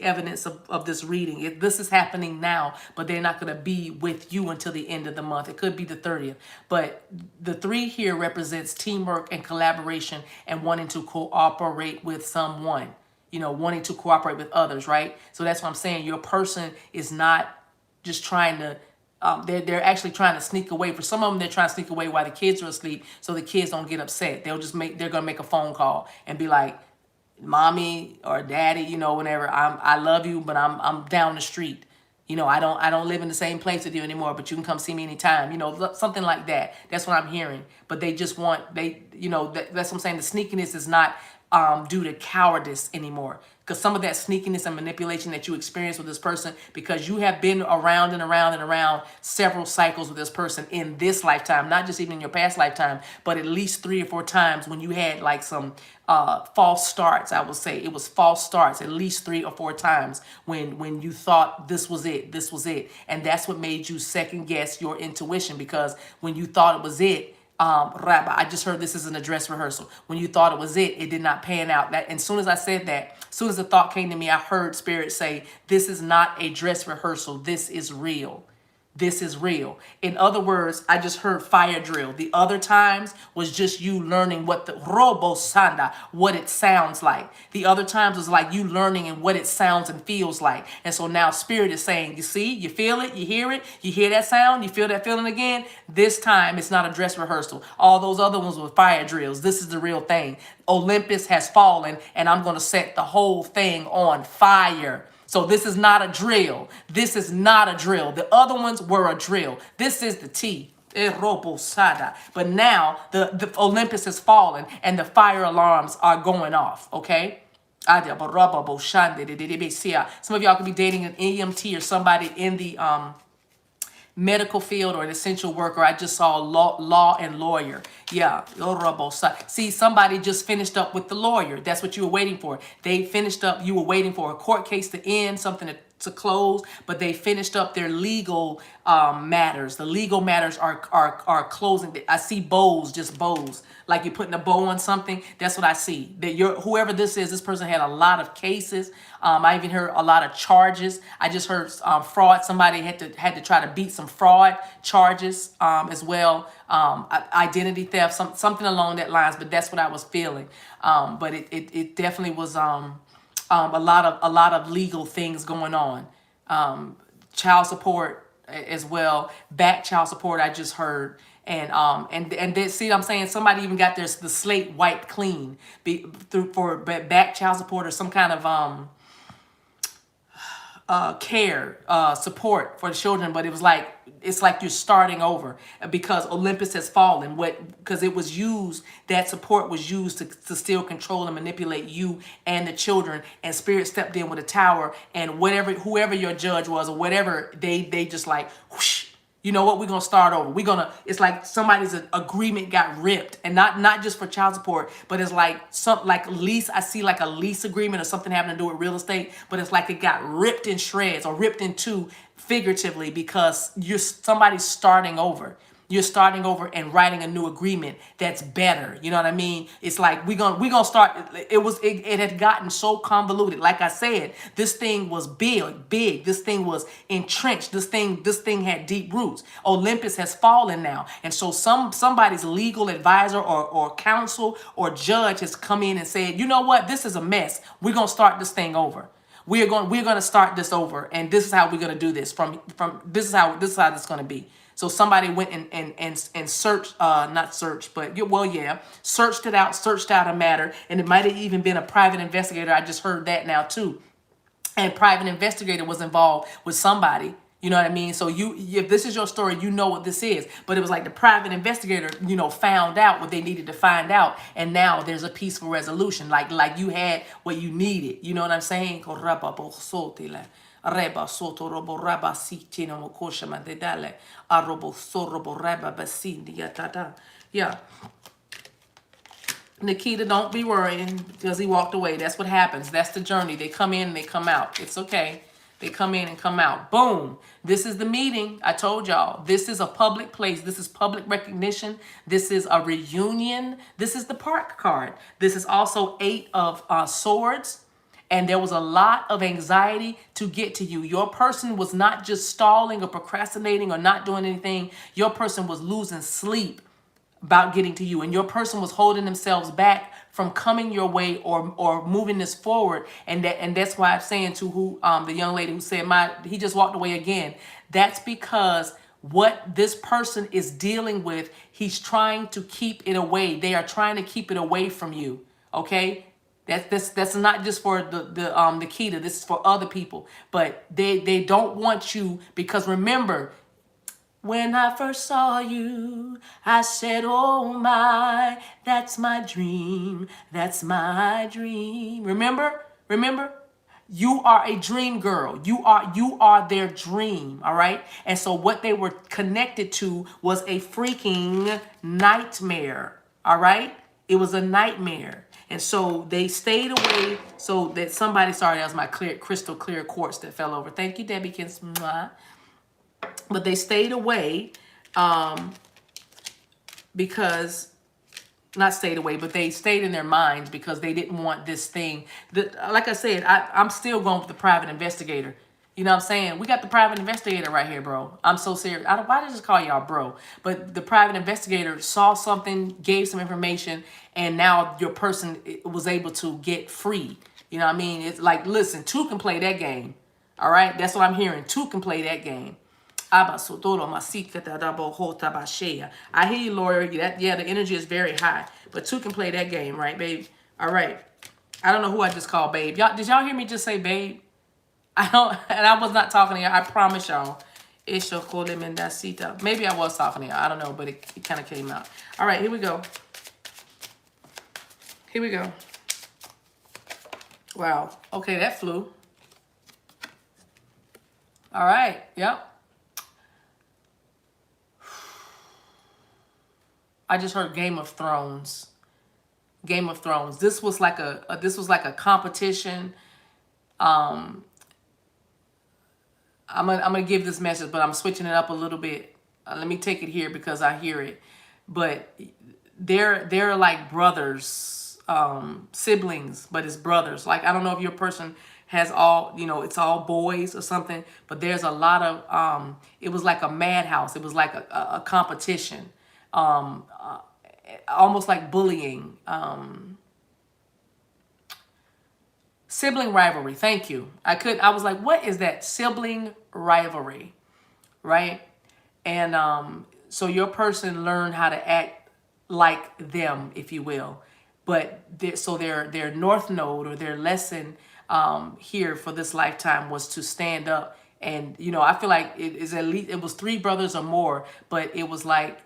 evidence of this reading. This is happening now, but they're not going to be with you until the end of the month. It could be the 30th. But the 3 here represents teamwork and collaboration and wanting to cooperate with someone. You know, wanting to cooperate with others, right? So that's what I'm saying. Your person is not just trying to, they're actually trying to sneak away. For some of them, they're trying to sneak away while the kids are asleep, so the kids don't get upset. They're gonna make a phone call and be like, "Mommy or Daddy, you know, whenever I love you, but I'm down the street. You know, I don't live in the same place with you anymore, but you can come see me anytime." You know, something like that. That's what I'm hearing. But they just want, that's what I'm saying. The sneakiness is not due to cowardice anymore. Because some of that sneakiness and manipulation that you experience with this person, because you have been around and around and around several cycles with this person in this lifetime, not just even in your past lifetime, but at least 3 or 4 times when you had like some false starts. I would say it was false starts at least 3 or 4 times when you thought this was it. And that's what made you second guess your intuition, because when you thought it was it, Rabbi, I just heard this is an address rehearsal. When you thought it was it did not pan out. That, and as soon as I said that, as soon as the thought came to me, I heard Spirit say, this is not a dress rehearsal. This is real. This is real. In other words, I just heard fire drill. The other times was just you learning what the robo sanda, what it sounds like. The other times was like you learning and what it sounds and feels like. And so now Spirit is saying, you see, you feel it, you hear it, you hear that sound, you feel that feeling again. This time it's not a dress rehearsal. All those other ones were fire drills. This is the real thing. Olympus has fallen, and I'm going to set the whole thing on fire. So this is not a drill. This is not a drill. The other ones were a drill. This is the T. But now the Olympus has fallen and the fire alarms are going off. Okay? Some of y'all could be dating an EMT or somebody in the medical field or an essential worker. I just saw law and lawyer. Yeah. See, somebody just finished up with the lawyer. That's what you were waiting for. They finished up, you were waiting for a court case to end, something to close, but they finished up their legal matters. The legal matters are closing. I see bows, just bows. Like you're putting a bow on something. That's what I see. That whoever this is, this person had a lot of cases. I even heard a lot of charges. I just heard fraud. Somebody had to try to beat some fraud charges as well. Identity theft, something along that lines. But that's what I was feeling. But it definitely was a lot of legal things going on. Child support as well. Back child support, I just heard. And then, see what I'm saying? Somebody even got the slate wiped clean for back child support or some kind of care, support for the children. But it's like you're starting over because Olympus has fallen. Because it was used, that support was used to still control and manipulate you and the children. And Spirit stepped in with a tower, and whoever your judge was or whatever, they just like whoosh. You know what? We're gonna start over. It's like somebody's agreement got ripped, and not just for child support, but it's like lease. I see like a lease agreement or something having to do with real estate, but it's like it got ripped in shreds or ripped in two figuratively because somebody's starting over. You're starting over and writing a new agreement that's better. You know what I mean? It's like we gonna start. It had gotten so convoluted. Like I said, this thing was big. This thing was entrenched. This thing had deep roots. Olympus has fallen now, and so somebody's legal advisor or counsel or judge has come in and said, you know what? This is a mess. We're gonna start this thing over. We're going to start this over, and this is how we're going to do this. From this is how it's going to be. So somebody went and searched, not searched, but searched it out, searched out a matter, and it might have even been a private investigator. I just heard that now too, and private investigator was involved with somebody. You know what I mean? So if this is your story, you know what this is. But it was like the private investigator, found out what they needed to find out, and now there's a peaceful resolution. Like you had what you needed. You know what I'm saying? Yeah. Nikita, don't be worrying because he walked away. That's what happens. That's the journey. They come in and they come out. It's okay. They come in and come out. Boom. This is the meeting. I told y'all. This is a public place. This is public recognition. This is a reunion. This is the park card. This is also 8 of swords. And there was a lot of anxiety to get to you. Your person was not just stalling or procrastinating or not doing anything. Your person was losing sleep about getting to you, and your person was holding themselves back from coming your way or moving this forward. And that's why I'm saying to the young lady who said he just walked away again. That's because what this person is dealing with, he's trying to keep it away. They are trying to keep it away from you. Okay. That's not just for the Nikita. This is for other people, but they don't want you, because remember, when I first saw you, I said, oh my, that's my dream. That's my dream. Remember? You are a dream girl. You are their dream, all right? And so what they were connected to was a freaking nightmare, all right? It was a nightmare. And so they stayed away so that somebody, sorry, that was my crystal clear quartz that fell over. Thank you, Debbie Kins. But they stayed away because, not stayed away, but they stayed in their minds because they didn't want this thing. Like I said, I'm still going with the private investigator. You know what I'm saying? We got the private investigator right here, bro. I'm so serious. Why did I just call y'all bro? But the private investigator saw something, gave some information, and now your person was able to get free. You know what I mean? It's like, listen, 2 can play that game. All right? That's what I'm hearing. 2 can play that game. I hear you, lawyer. Yeah, the energy is very high. But 2 can play that game, right, babe? All right. I don't know who I just called babe. Did y'all hear me just say babe? And I was not talking to y'all. I promise y'all. Maybe I was talking to y'all. I don't know, but it kind of came out. All right, here we go. Here we go. Wow. Okay, that flew. All right. Yep. I just heard Game of Thrones. Game of Thrones. This was like a competition. I'm gonna give this message, but I'm switching it up a little bit. Let me take it here because I hear it. But they're like brothers, siblings, but it's brothers. Like, I don't know if your person has all, it's all boys or something, but there's a lot of, it was like a madhouse. It was like a competition. Almost like bullying, sibling rivalry. Thank you. I was like, what is that? Sibling rivalry, right? And so your person learned how to act like them, if you will. But their North Node, or their lesson here for this lifetime, was to stand up. And I feel like it was 3 brothers or more, but it was like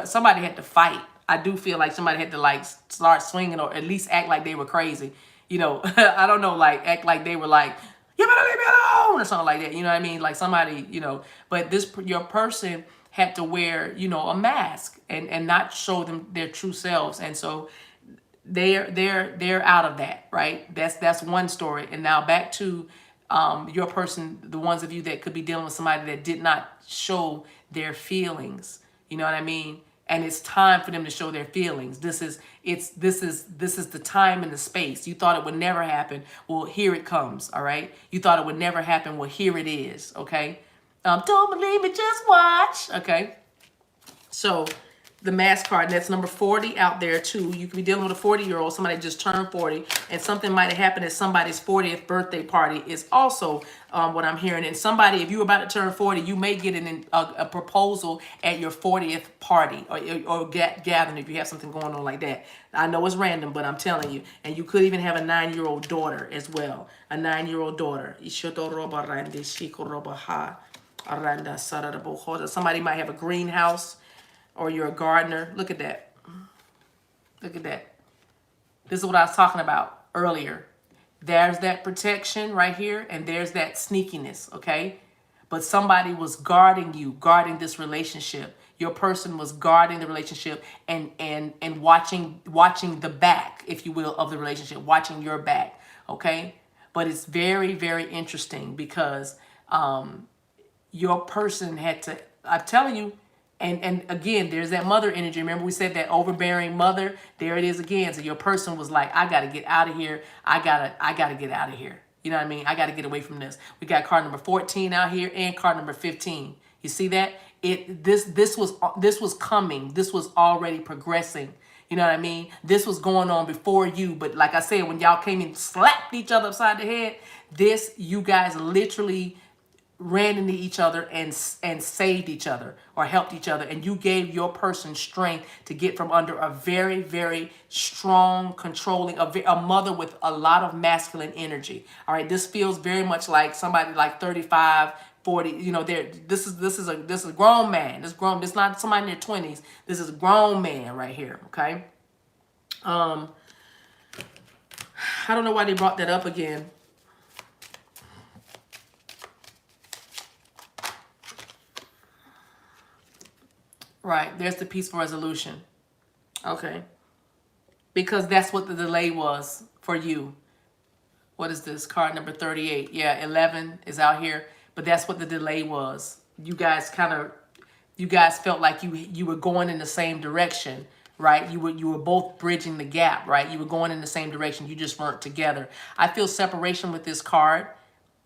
somebody had to fight. I do feel like somebody had to like start swinging, or at least act like they were crazy. I don't know, like act like they were like, you better leave me moon or something like that. You know what I mean? Like somebody, you know, but your person had to wear, you know, a mask and not show them their true selves. And so they're out of that, right? That's one story. And now back to your person, the ones of you that could be dealing with somebody that did not show their feelings. You know what I mean? And it's time for them to show their feelings. This is the time and the space. You thought it would never happen. Well, here it comes. All right. You thought it would never happen. Well, here it is. Okay. Don't believe me, just watch. Okay. So the mask card, that's number 40 out there too. You could be dealing with a 40-year-old, somebody just turned 40, and something might have happened at somebody's 40th birthday party is also what I'm hearing. And somebody, if you're about to turn 40, you may get a proposal at your 40th party or gathering if you have something going on like that. I know it's random, but I'm telling you. And you could even have a 9-year-old daughter as well. A 9-year-old daughter. Somebody might have a greenhouse. Or you're a gardener. Look at that. Look at that. This is what I was talking about earlier. There's that protection right here, and there's that sneakiness, okay? But somebody was guarding you, guarding this relationship. Your person was guarding the relationship and watching the back, if you will, of the relationship, watching your back, okay? But it's very, very interesting because your person had to, I'm telling you, and again, there's that mother energy. Remember we said that overbearing mother? There it is again. So your person was like, I got to get out of here. I gotta get out of here. You know what I mean? I got to get away from this. We got card number 14 out here and card number 15. You see that? This was coming. This was already progressing. You know what I mean? This was going on before you. But like I said, when y'all came and slapped each other upside the head, you guys literally ran into each other and saved each other or helped each other, and you gave your person strength to get from under a very, very strong, controlling, a mother with a lot of masculine energy. All right, this feels very much like somebody like 35, 40. You know, this is a grown man. This not somebody in their 20s. This is a grown man right here. Okay. I don't know why they brought that up again. Right, there's the peaceful resolution. Okay. Because that's what the delay was for you. What is this? Card number 38. Yeah, 11 is out here. But that's what the delay was. You guys felt like you were going in the same direction, right? You were both bridging the gap, right? You were going in the same direction. You just weren't together. I feel separation with this card,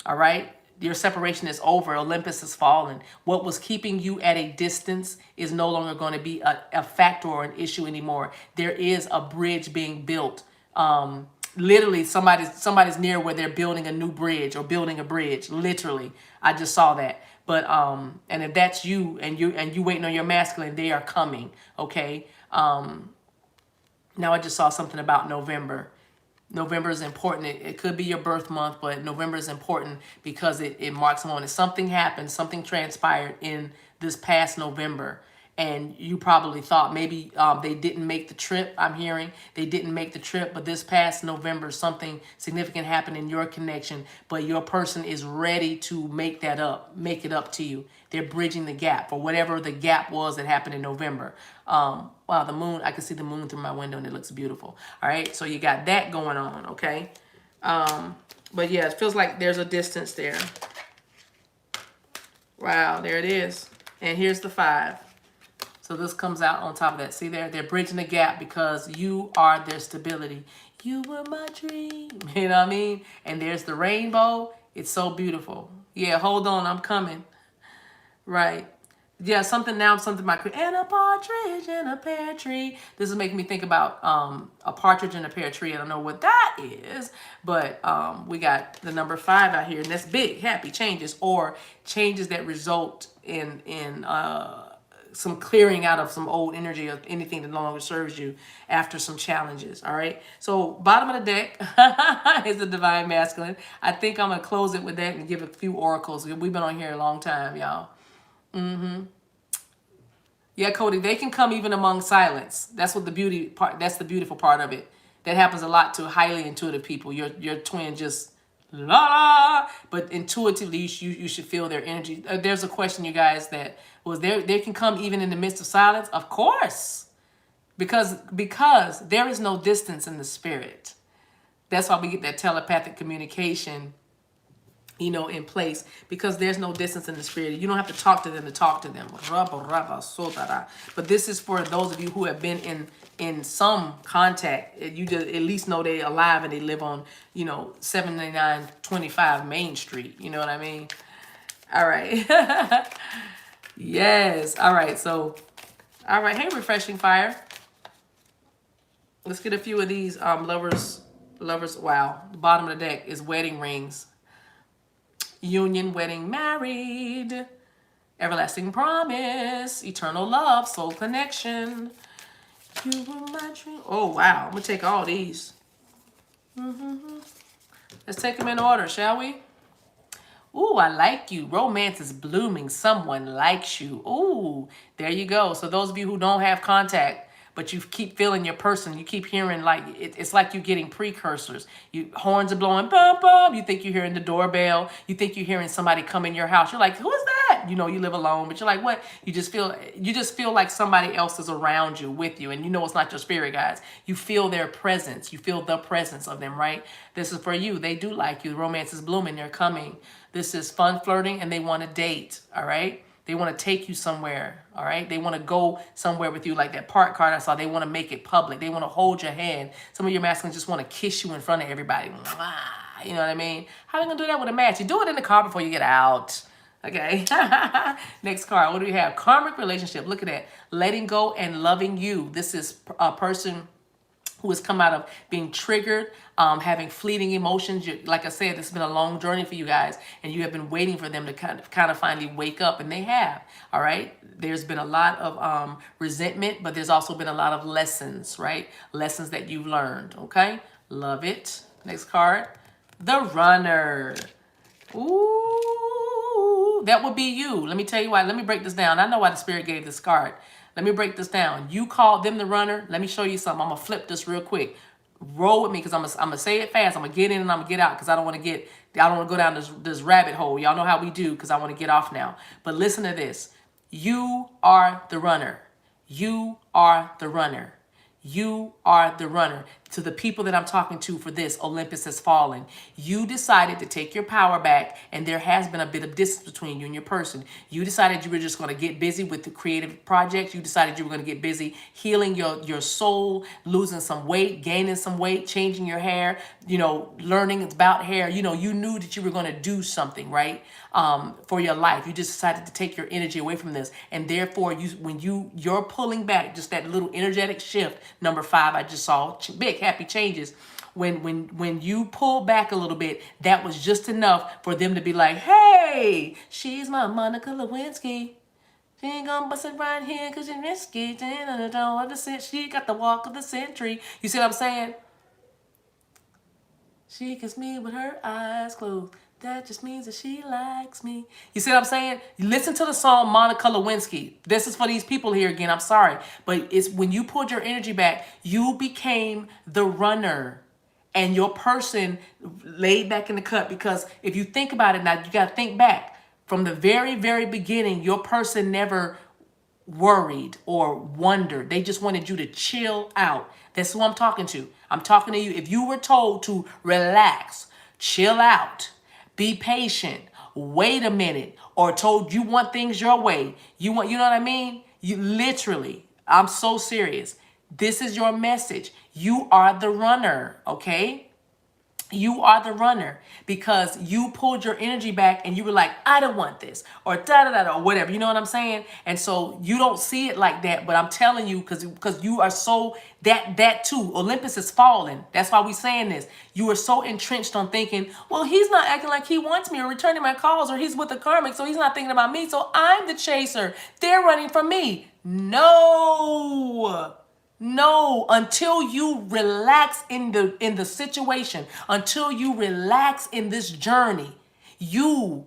all right? Your separation is over. Olympus has fallen. What was keeping you at a distance is no longer going to be a factor or an issue anymore. There is a bridge being built. Literally, somebody's near where they're building a new bridge or building a bridge. Literally, I just saw that. But and if that's you and you waiting on your masculine, they are coming. Okay. Now I just saw something about November. November is important. It could be your birth month, but November is important because it marks a moment. Something happened, something transpired in this past November, and you probably thought maybe they didn't make the trip. I'm hearing they didn't make the trip, but this past November, something significant happened in your connection, but your person is ready to make it up to you. They're bridging the gap for whatever the gap was that happened in November. Wow, the moon, I can see the moon through my window and it looks beautiful. All right, so you got that going on, okay? But yeah, it feels like there's a distance there. Wow, there it is. And here's the 5. So this comes out on top of that. See there? They're bridging the gap because you are their stability. You were my dream. You know what I mean? And there's the rainbow. It's so beautiful. Yeah, hold on, I'm coming. Right. Yeah, something about and a partridge in a pear tree. This is making me think about a partridge in a pear tree. I don't know what that is, but we got the number 5 out here, and that's big, happy changes or changes that result in some clearing out of some old energy of anything that no longer serves you after some challenges. All right. So bottom of the deck is the divine masculine. I think I'm gonna close it with that and give a few oracles. We've been on here a long time, y'all. Yeah, Cody, they can come even among silence. That's what the beauty part. That's the beautiful part of it. That happens a lot to highly intuitive people. Your twin just la la. But intuitively, you should feel their energy. There's a question, you guys, that was there. They can come even in the midst of silence. Of course, because there is no distance in the spirit. That's why we get that telepathic communication, in place, because there's no distance in the spirit. You don't have to talk to them to talk to them. But this is for those of you who have been in some contact. You just at least know they're alive and they live on, 7925 Main Street. You know what I mean? All right. Yes. All right. So, all right. Hey, Refreshing Fire. Let's get a few of these lovers. Wow. The bottom of the deck is wedding rings. Union, wedding, married, everlasting promise, eternal love, soul connection. You were my dream. Oh, wow. I'm going to take all these. Let's take them in order, shall we? Ooh, I like you. Romance is blooming. Someone likes you. Ooh, there you go. So those of you who don't have contact, but you keep feeling your person, you keep hearing like, it's like you're getting precursors. Horns are blowing, bum, bum. You think you're hearing the doorbell. You think you're hearing somebody come in your house. You're like, who is that? You live alone, but you're like, what? You just feel like somebody else is around you, with you. And it's not your spirit, guys. You feel their presence. You feel the presence of them, right? This is for you. They do like you. Romance is blooming. They're coming. This is fun flirting, and they want to date, all right? They want to take you somewhere, all right? They want to go somewhere with you, like that park card I saw. They want to make it public. They want to hold your hand. Some of your masculines just want to kiss you in front of everybody. Mwah, you know what I mean? How are you going to do that with a match? You do it in the car before you get out, okay? Next card, what do we have? Karmic relationship. Look at that. Letting go and loving you. This is a person who has come out of being triggered, having fleeting emotions. Like I said, it's been a long journey for you guys, and you have been waiting for them to kind of finally wake up, and they have, all right? There's been a lot of resentment, but there's also been a lot of lessons, right? Lessons that you've learned, okay? Love it. Next card, the runner. Ooh, that would be you. Let me tell you why. Let me break this down. I know why the spirit gave this card. Let me break this down. You called them the runner. Let me show you something. I'm going to flip this real quick. Roll with me, because I'm going to say it fast. I'm going to get in and I'm going to get out, because I don't want to go down this rabbit hole. Y'all know how we do, because I want to get off now. But listen to this. You are the runner. You are the runner. You are the runner. To the people that I'm talking to for this, Olympus Has Fallen. You decided to take your power back, and there has been a bit of distance between you and your person. You decided you were just going to get busy with the creative projects. You decided you were going to get busy healing your soul, losing some weight, gaining some weight, changing your hair, learning about hair. You knew that you were going to do something, right? For your life. You just decided to take your energy away from this. And therefore, when you're pulling back, just that little energetic shift, number 5, I just saw, big happy changes. When you pull back a little bit, that was just enough for them to be like, hey, she's my Monica Lewinsky. She ain't gonna bust it right here because she's risky. She got the walk of the century. You see what I'm saying? She kissed me with her eyes closed. That just means that she likes me. You see what I'm saying? You listen to the song Monica Lewinsky. This is for these people here again. I'm sorry. But it's when you pulled your energy back, you became the runner. And your person laid back in the cut. Because if you think about it now, you got to think back. From the very, very beginning, your person never worried or wondered. They just wanted you to chill out. That's who I'm talking to. I'm talking to you. If you were told to relax, chill out, be patient, wait a minute, or told you want things your way, you know what I mean? You literally, I'm so serious. This is your message. You are the runner, okay? You are the runner, because you pulled your energy back and you were like, I don't want this, or da-da-da-da, or whatever. You know what I'm saying? And so you don't see it like that, but I'm telling you, because you are so, that too, Olympus has fallen. That's why we saying this. You are so entrenched on thinking, well, he's not acting like he wants me or returning my calls, or he's with the karmic, so he's not thinking about me, so I'm the chaser. They're running from me. No, until you relax in the situation, until you relax in this journey, you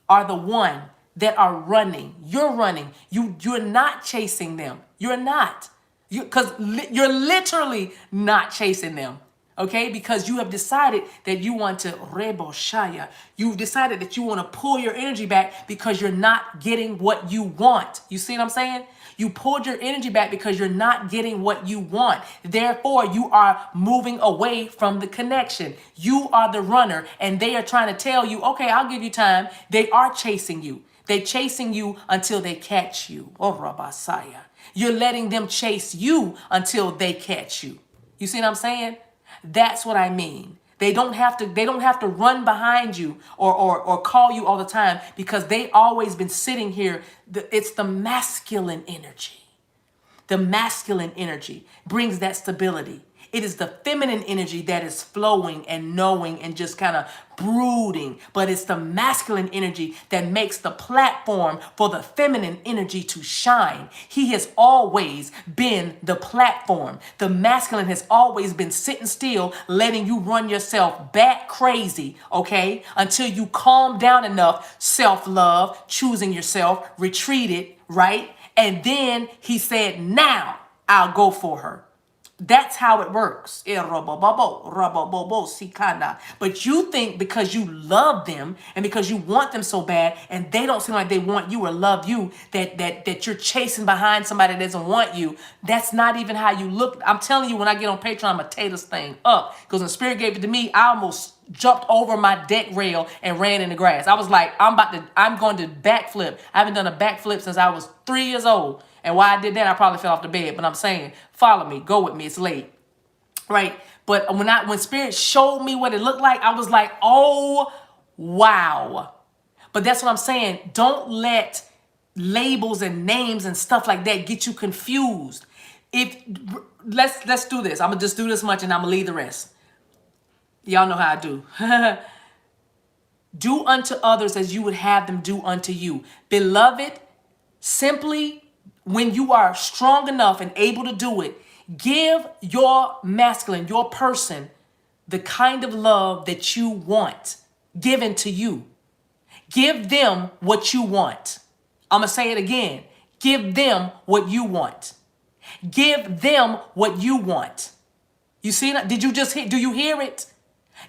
are the one that are running. You're running. You're not chasing them. You're not. Because you're literally not chasing them. Okay, because you have decided that you want to reboshaya. You've decided that you want to pull your energy back because you're not getting what you want. You see what I'm saying? You pulled your energy back because you're not getting what you want. Therefore, you are moving away from the connection. You are the runner, and they are trying to tell you, okay, I'll give you time. They are chasing you. They're chasing you until they catch you. Oh, Rabasaya. You're letting them chase you until they catch you. You see what I'm saying? That's what I mean. They don't have to run behind you or call you all the time because they always been sitting here. It's the masculine energy. The masculine energy brings that stability. It is the feminine energy that is flowing and knowing and just kind of brooding. But it's the masculine energy that makes the platform for the feminine energy to shine. He has always been the platform. The masculine has always been sitting still, letting you run yourself bat crazy, okay? Until you calm down enough, self-love, choosing yourself, retreated, right? And then he said, now I'll go for her. That's how it works. But you think because you love them and because you want them so bad and they don't seem like they want you or love you, that you're chasing behind somebody that doesn't want you. That's not even how you look. I'm telling you, when I get on Patreon, I'm going to tear this thing up. Because when the Spirit gave it to me, I almost jumped over my deck rail and ran in the grass. I was like, I'm going to backflip. I haven't done a backflip since I was 3 years old. And why I did that, I probably fell off the bed. But I'm saying, follow me, go with me. It's late, right? But when Spirit showed me what it looked like, I was like, oh, wow. But that's what I'm saying. Don't let labels and names and stuff like that get you confused. Let's do this. I'm gonna just do this much, and I'm gonna leave the rest. Y'all know how I do. Do unto others as you would have them do unto you. Beloved, simply when you are strong enough and able to do it, give your masculine, your person, the kind of love that you want given to you. Give them what you want. I'm going to say it again. Give them what you want. Give them what you want. You see that? Did you just hear? Do you hear it?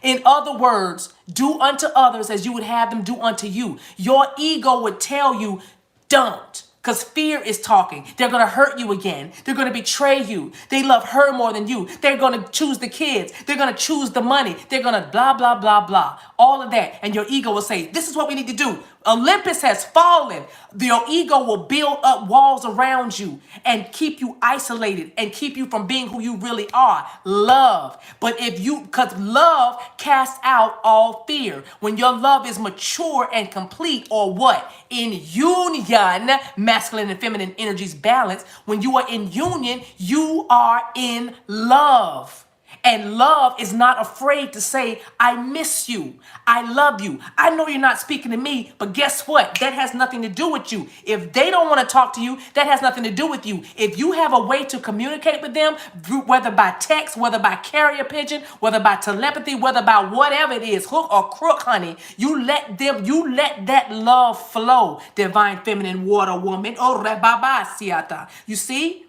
In other words, do unto others as you would have them do unto you. Your ego would tell you, don't. Because fear is talking. They're going to hurt you again. They're going to betray you. They love her more than you. They're going to choose the kids. They're going to choose the money. They're going to blah, blah, blah, blah. All of that. And your ego will say, this is what we need to do. Olympus has fallen. Your ego will build up walls around you and keep you isolated and keep you from being who you really are. Love. But because love casts out all fear. When your love is mature and complete, or what? In union, masculine and feminine energies balance. When you are in union, you are in love. And love is not afraid to say, I miss you. I love you. I know you're not speaking to me, but guess what? That has nothing to do with you. If they don't want to talk to you, that has nothing to do with you. If you have a way to communicate with them, whether by text, whether by carrier pigeon, whether by telepathy, whether by whatever it is, hook or crook, honey, you let that love flow. Divine feminine water woman. Oh, Rebaba Siata. You see?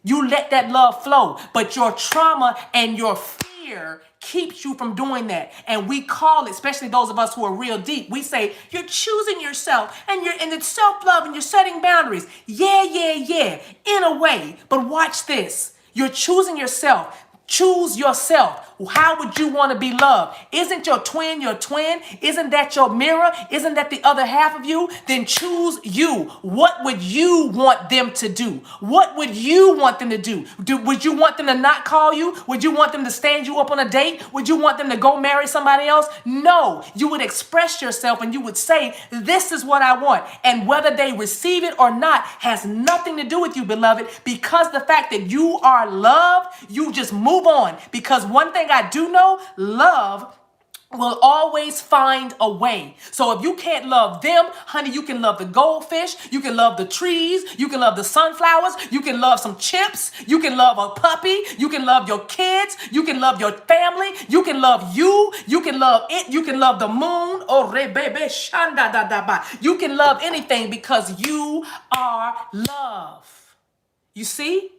You let that love flow, but your trauma and your fear keeps you from doing that. And we call it, especially those of us who are real deep, we say, you're choosing yourself and it's self-love and you're setting boundaries. Yeah, in a way. But watch this. You're choosing yourself. Choose yourself. How would you want to be loved? Isn't your twin your twin? Isn't that your mirror? Isn't that the other half of you? Then choose you. What would you want them to do? What would you want them to do? Would you want them to not call you? Would you want them to stand you up on a date? Would you want them to go marry somebody else? No. You would express yourself and you would say, this is what I want. And whether they receive it or not has nothing to do with you, beloved, because the fact that you are loved, you just move on. Because one thing I do know, love will always find a way. So if you can't love them, honey, you can love the goldfish, you can love the trees, you can love the sunflowers, you can love some chips, you can love a puppy, you can love your kids, you can love your family, you can love you can love it, you can love the moon, oh baby, shanda da da ba. You can love anything because you are love. You see?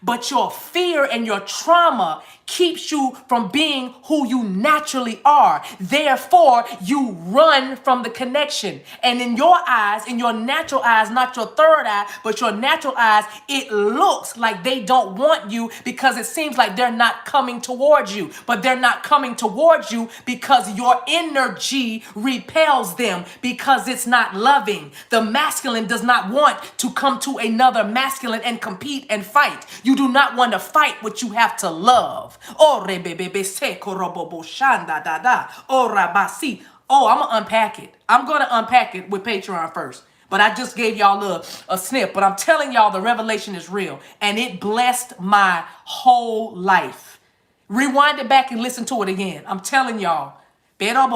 But your fear and your trauma keeps you from being who you naturally are. Therefore, you run from the connection. And in your eyes, in your natural eyes, not your third eye, but your natural eyes, it looks like they don't want you because it seems like they're not coming towards you. But they're not coming towards you because your energy repels them, because it's not loving. The masculine does not want to come to another masculine and compete and fight. You do not want to fight what you have to love. Oh, I'm going to unpack it. I'm going to unpack it with Patreon first. But I just gave y'all a snip. But I'm telling y'all the revelation is real. And it blessed my whole life. Rewind it back and listen to it again. I'm telling y'all. I'm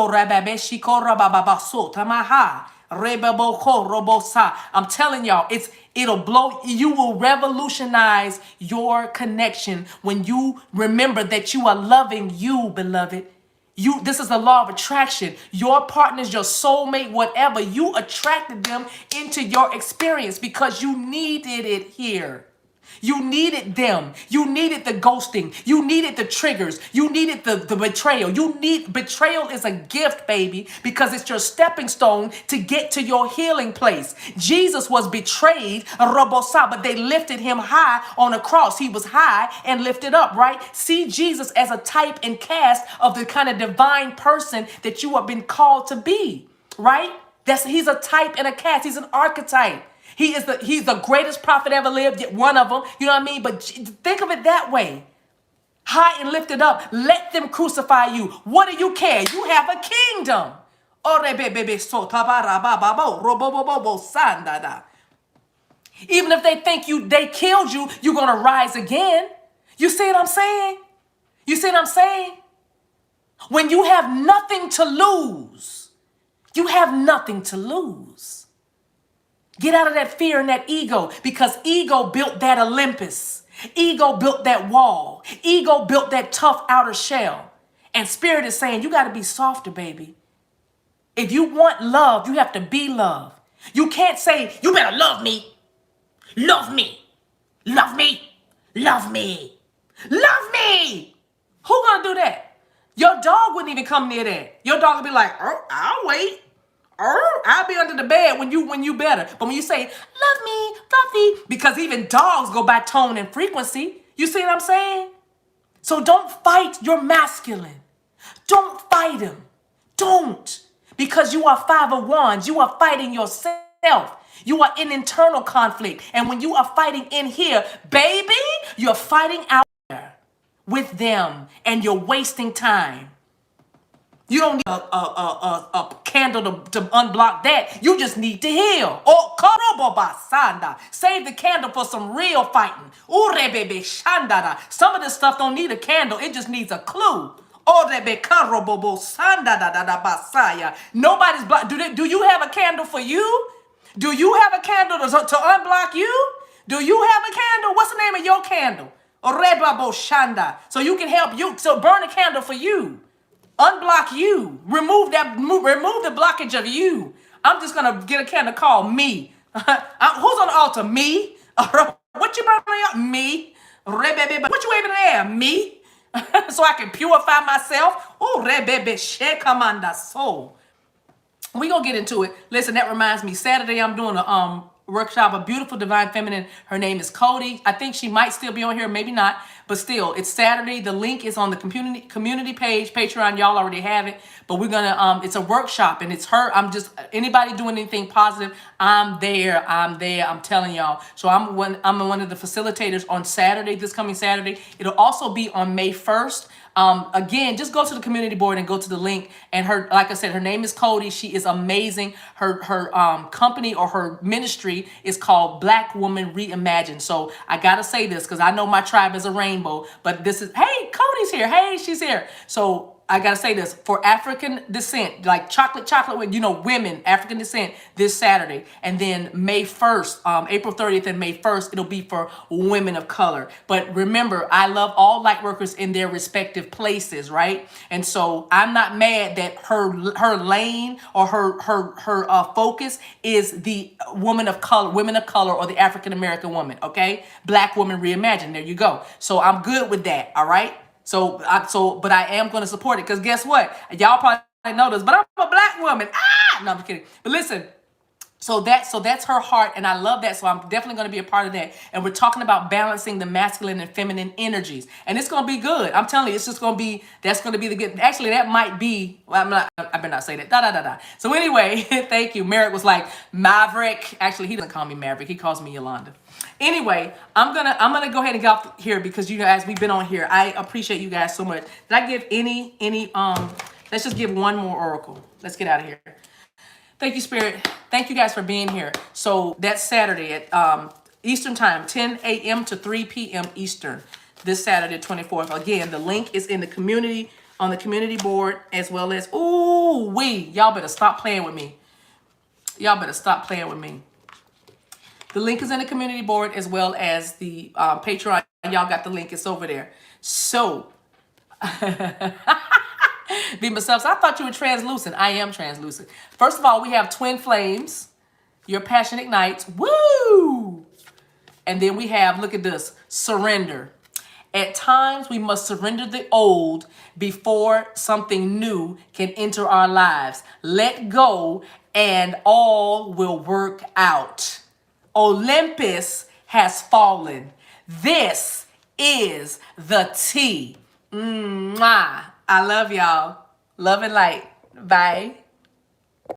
telling y'all, it'll blow. You will revolutionize your connection when you remember that you are loving you, beloved. This is the law of attraction. Your partners, your soulmate, whatever, you attracted them into your experience because you needed it here. You needed them. You needed the ghosting. You needed the triggers. You needed the betrayal. Betrayal is a gift, baby, because it's your stepping stone to get to your healing place. Jesus was betrayed, but they lifted him high on a cross. He was high and lifted up, right? See Jesus as a type and cast of the kind of divine person that you have been called to be, right? He's a type and a cast. He's an archetype. He's the greatest prophet ever lived, yet one of them, you know what I mean? But think of it that way. High and lifted up, let them crucify you. What do you care? You have a kingdom. Even if they think they killed you, you're going to rise again. You see what I'm saying? You see what I'm saying? When you have nothing to lose, you have nothing to lose. Get out of that fear and that ego, because ego built that Olympus. Ego built that wall. Ego built that tough outer shell. And spirit is saying, you got to be softer, baby. If you want love, you have to be love. You can't say, you better love me. Love me. Love me. Love me. Love me. Who gonna do that? Your dog wouldn't even come near that. Your dog would be like, oh, I'll wait. I'll be under the bed when you better. But when you say, love me, fluffy, because even dogs go by tone and frequency. You see what I'm saying? So don't fight your masculine. Don't fight him. Don't. Because you are 5 of wands. You are fighting yourself. You are in internal conflict. And when you are fighting in here, baby, you're fighting out there with them. And you're wasting time. You don't need a candle to unblock that. You just need to heal. Oh, save the candle for some real fighting. Some of this stuff don't need a candle. It just needs a clue. Nobody's blocked. Do you have a candle for you? Do you have a candle to unblock you? Do you have a candle? What's the name of your candle? So you can help you. So burn a candle for you. Unblock you. Remove the blockage of you. I'm just gonna get a candle called me. Who's on the altar? Me. What you burning up? Me. What you waving in the air? Me. So I can purify myself. Oh, soul. We gonna get into it. Listen, that reminds me. Saturday I'm doing a workshop, a beautiful divine feminine. Her name is Cody. I think she might still be on here, maybe not, but still, it's Saturday. The link is on the community page, Patreon. Y'all already have it, but we're gonna it's a workshop, and it's her. I'm just anybody doing anything positive. I'm there. I'm telling y'all. So I'm one of the facilitators on Saturday. This coming Saturday. It'll also be on May 1st. Again, just go to the community board and go to the link. And like I said, her name is Cody. She is amazing. Her company or her ministry is called Black Woman Reimagined. So I gotta say this because I know my tribe is a rainbow, but this is, hey, Cody's here. Hey, she's here. So I gotta say this, for African descent, like chocolate, women, African descent, this Saturday. And then May 1st, April 30th and May 1st, it'll be for women of color. But remember, I love all light workers in their respective places, right? And so I'm not mad that her lane or her focus is the women of color, or the African American woman, okay? Black Woman Reimagined, there you go. So I'm good with that, all right? But I am going to support it because guess what? Y'all probably know this, but I'm a black woman. No, I'm kidding. But listen, so that's her heart, and I love that. So I'm definitely going to be a part of that. And we're talking about balancing the masculine and feminine energies, and it's going to be good. I'm telling you, it's just going to be that's going to be the good. Actually, that might be. Well, I better not say that. Da da da da. So anyway, thank you. Merrick was like Maverick. Actually, he doesn't call me Maverick. He calls me Yolanda. Anyway, I'm gonna go ahead and get off here because you guys, we've been on here. I appreciate you guys so much. Did I give any? Let's just give one more oracle. Let's get out of here. Thank you, Spirit. Thank you guys for being here. So that's Saturday at Eastern Time, 10 a.m. to 3 p.m. Eastern, this Saturday, 24th. Again, the link is in the community, on the community board, as well as, y'all better stop playing with me. Y'all better stop playing with me. The link is in the community board as well as the Patreon. Y'all got the link. It's over there. So, be myself. So I thought you were translucent. I am translucent. First of all, we have Twin Flames. Your passion ignites. Woo! And then we have, look at this, surrender. At times, we must surrender the old before something new can enter our lives. Let go and all will work out. Olympus has fallen. This is the tea. Mwah. I love y'all. Love and light. Bye.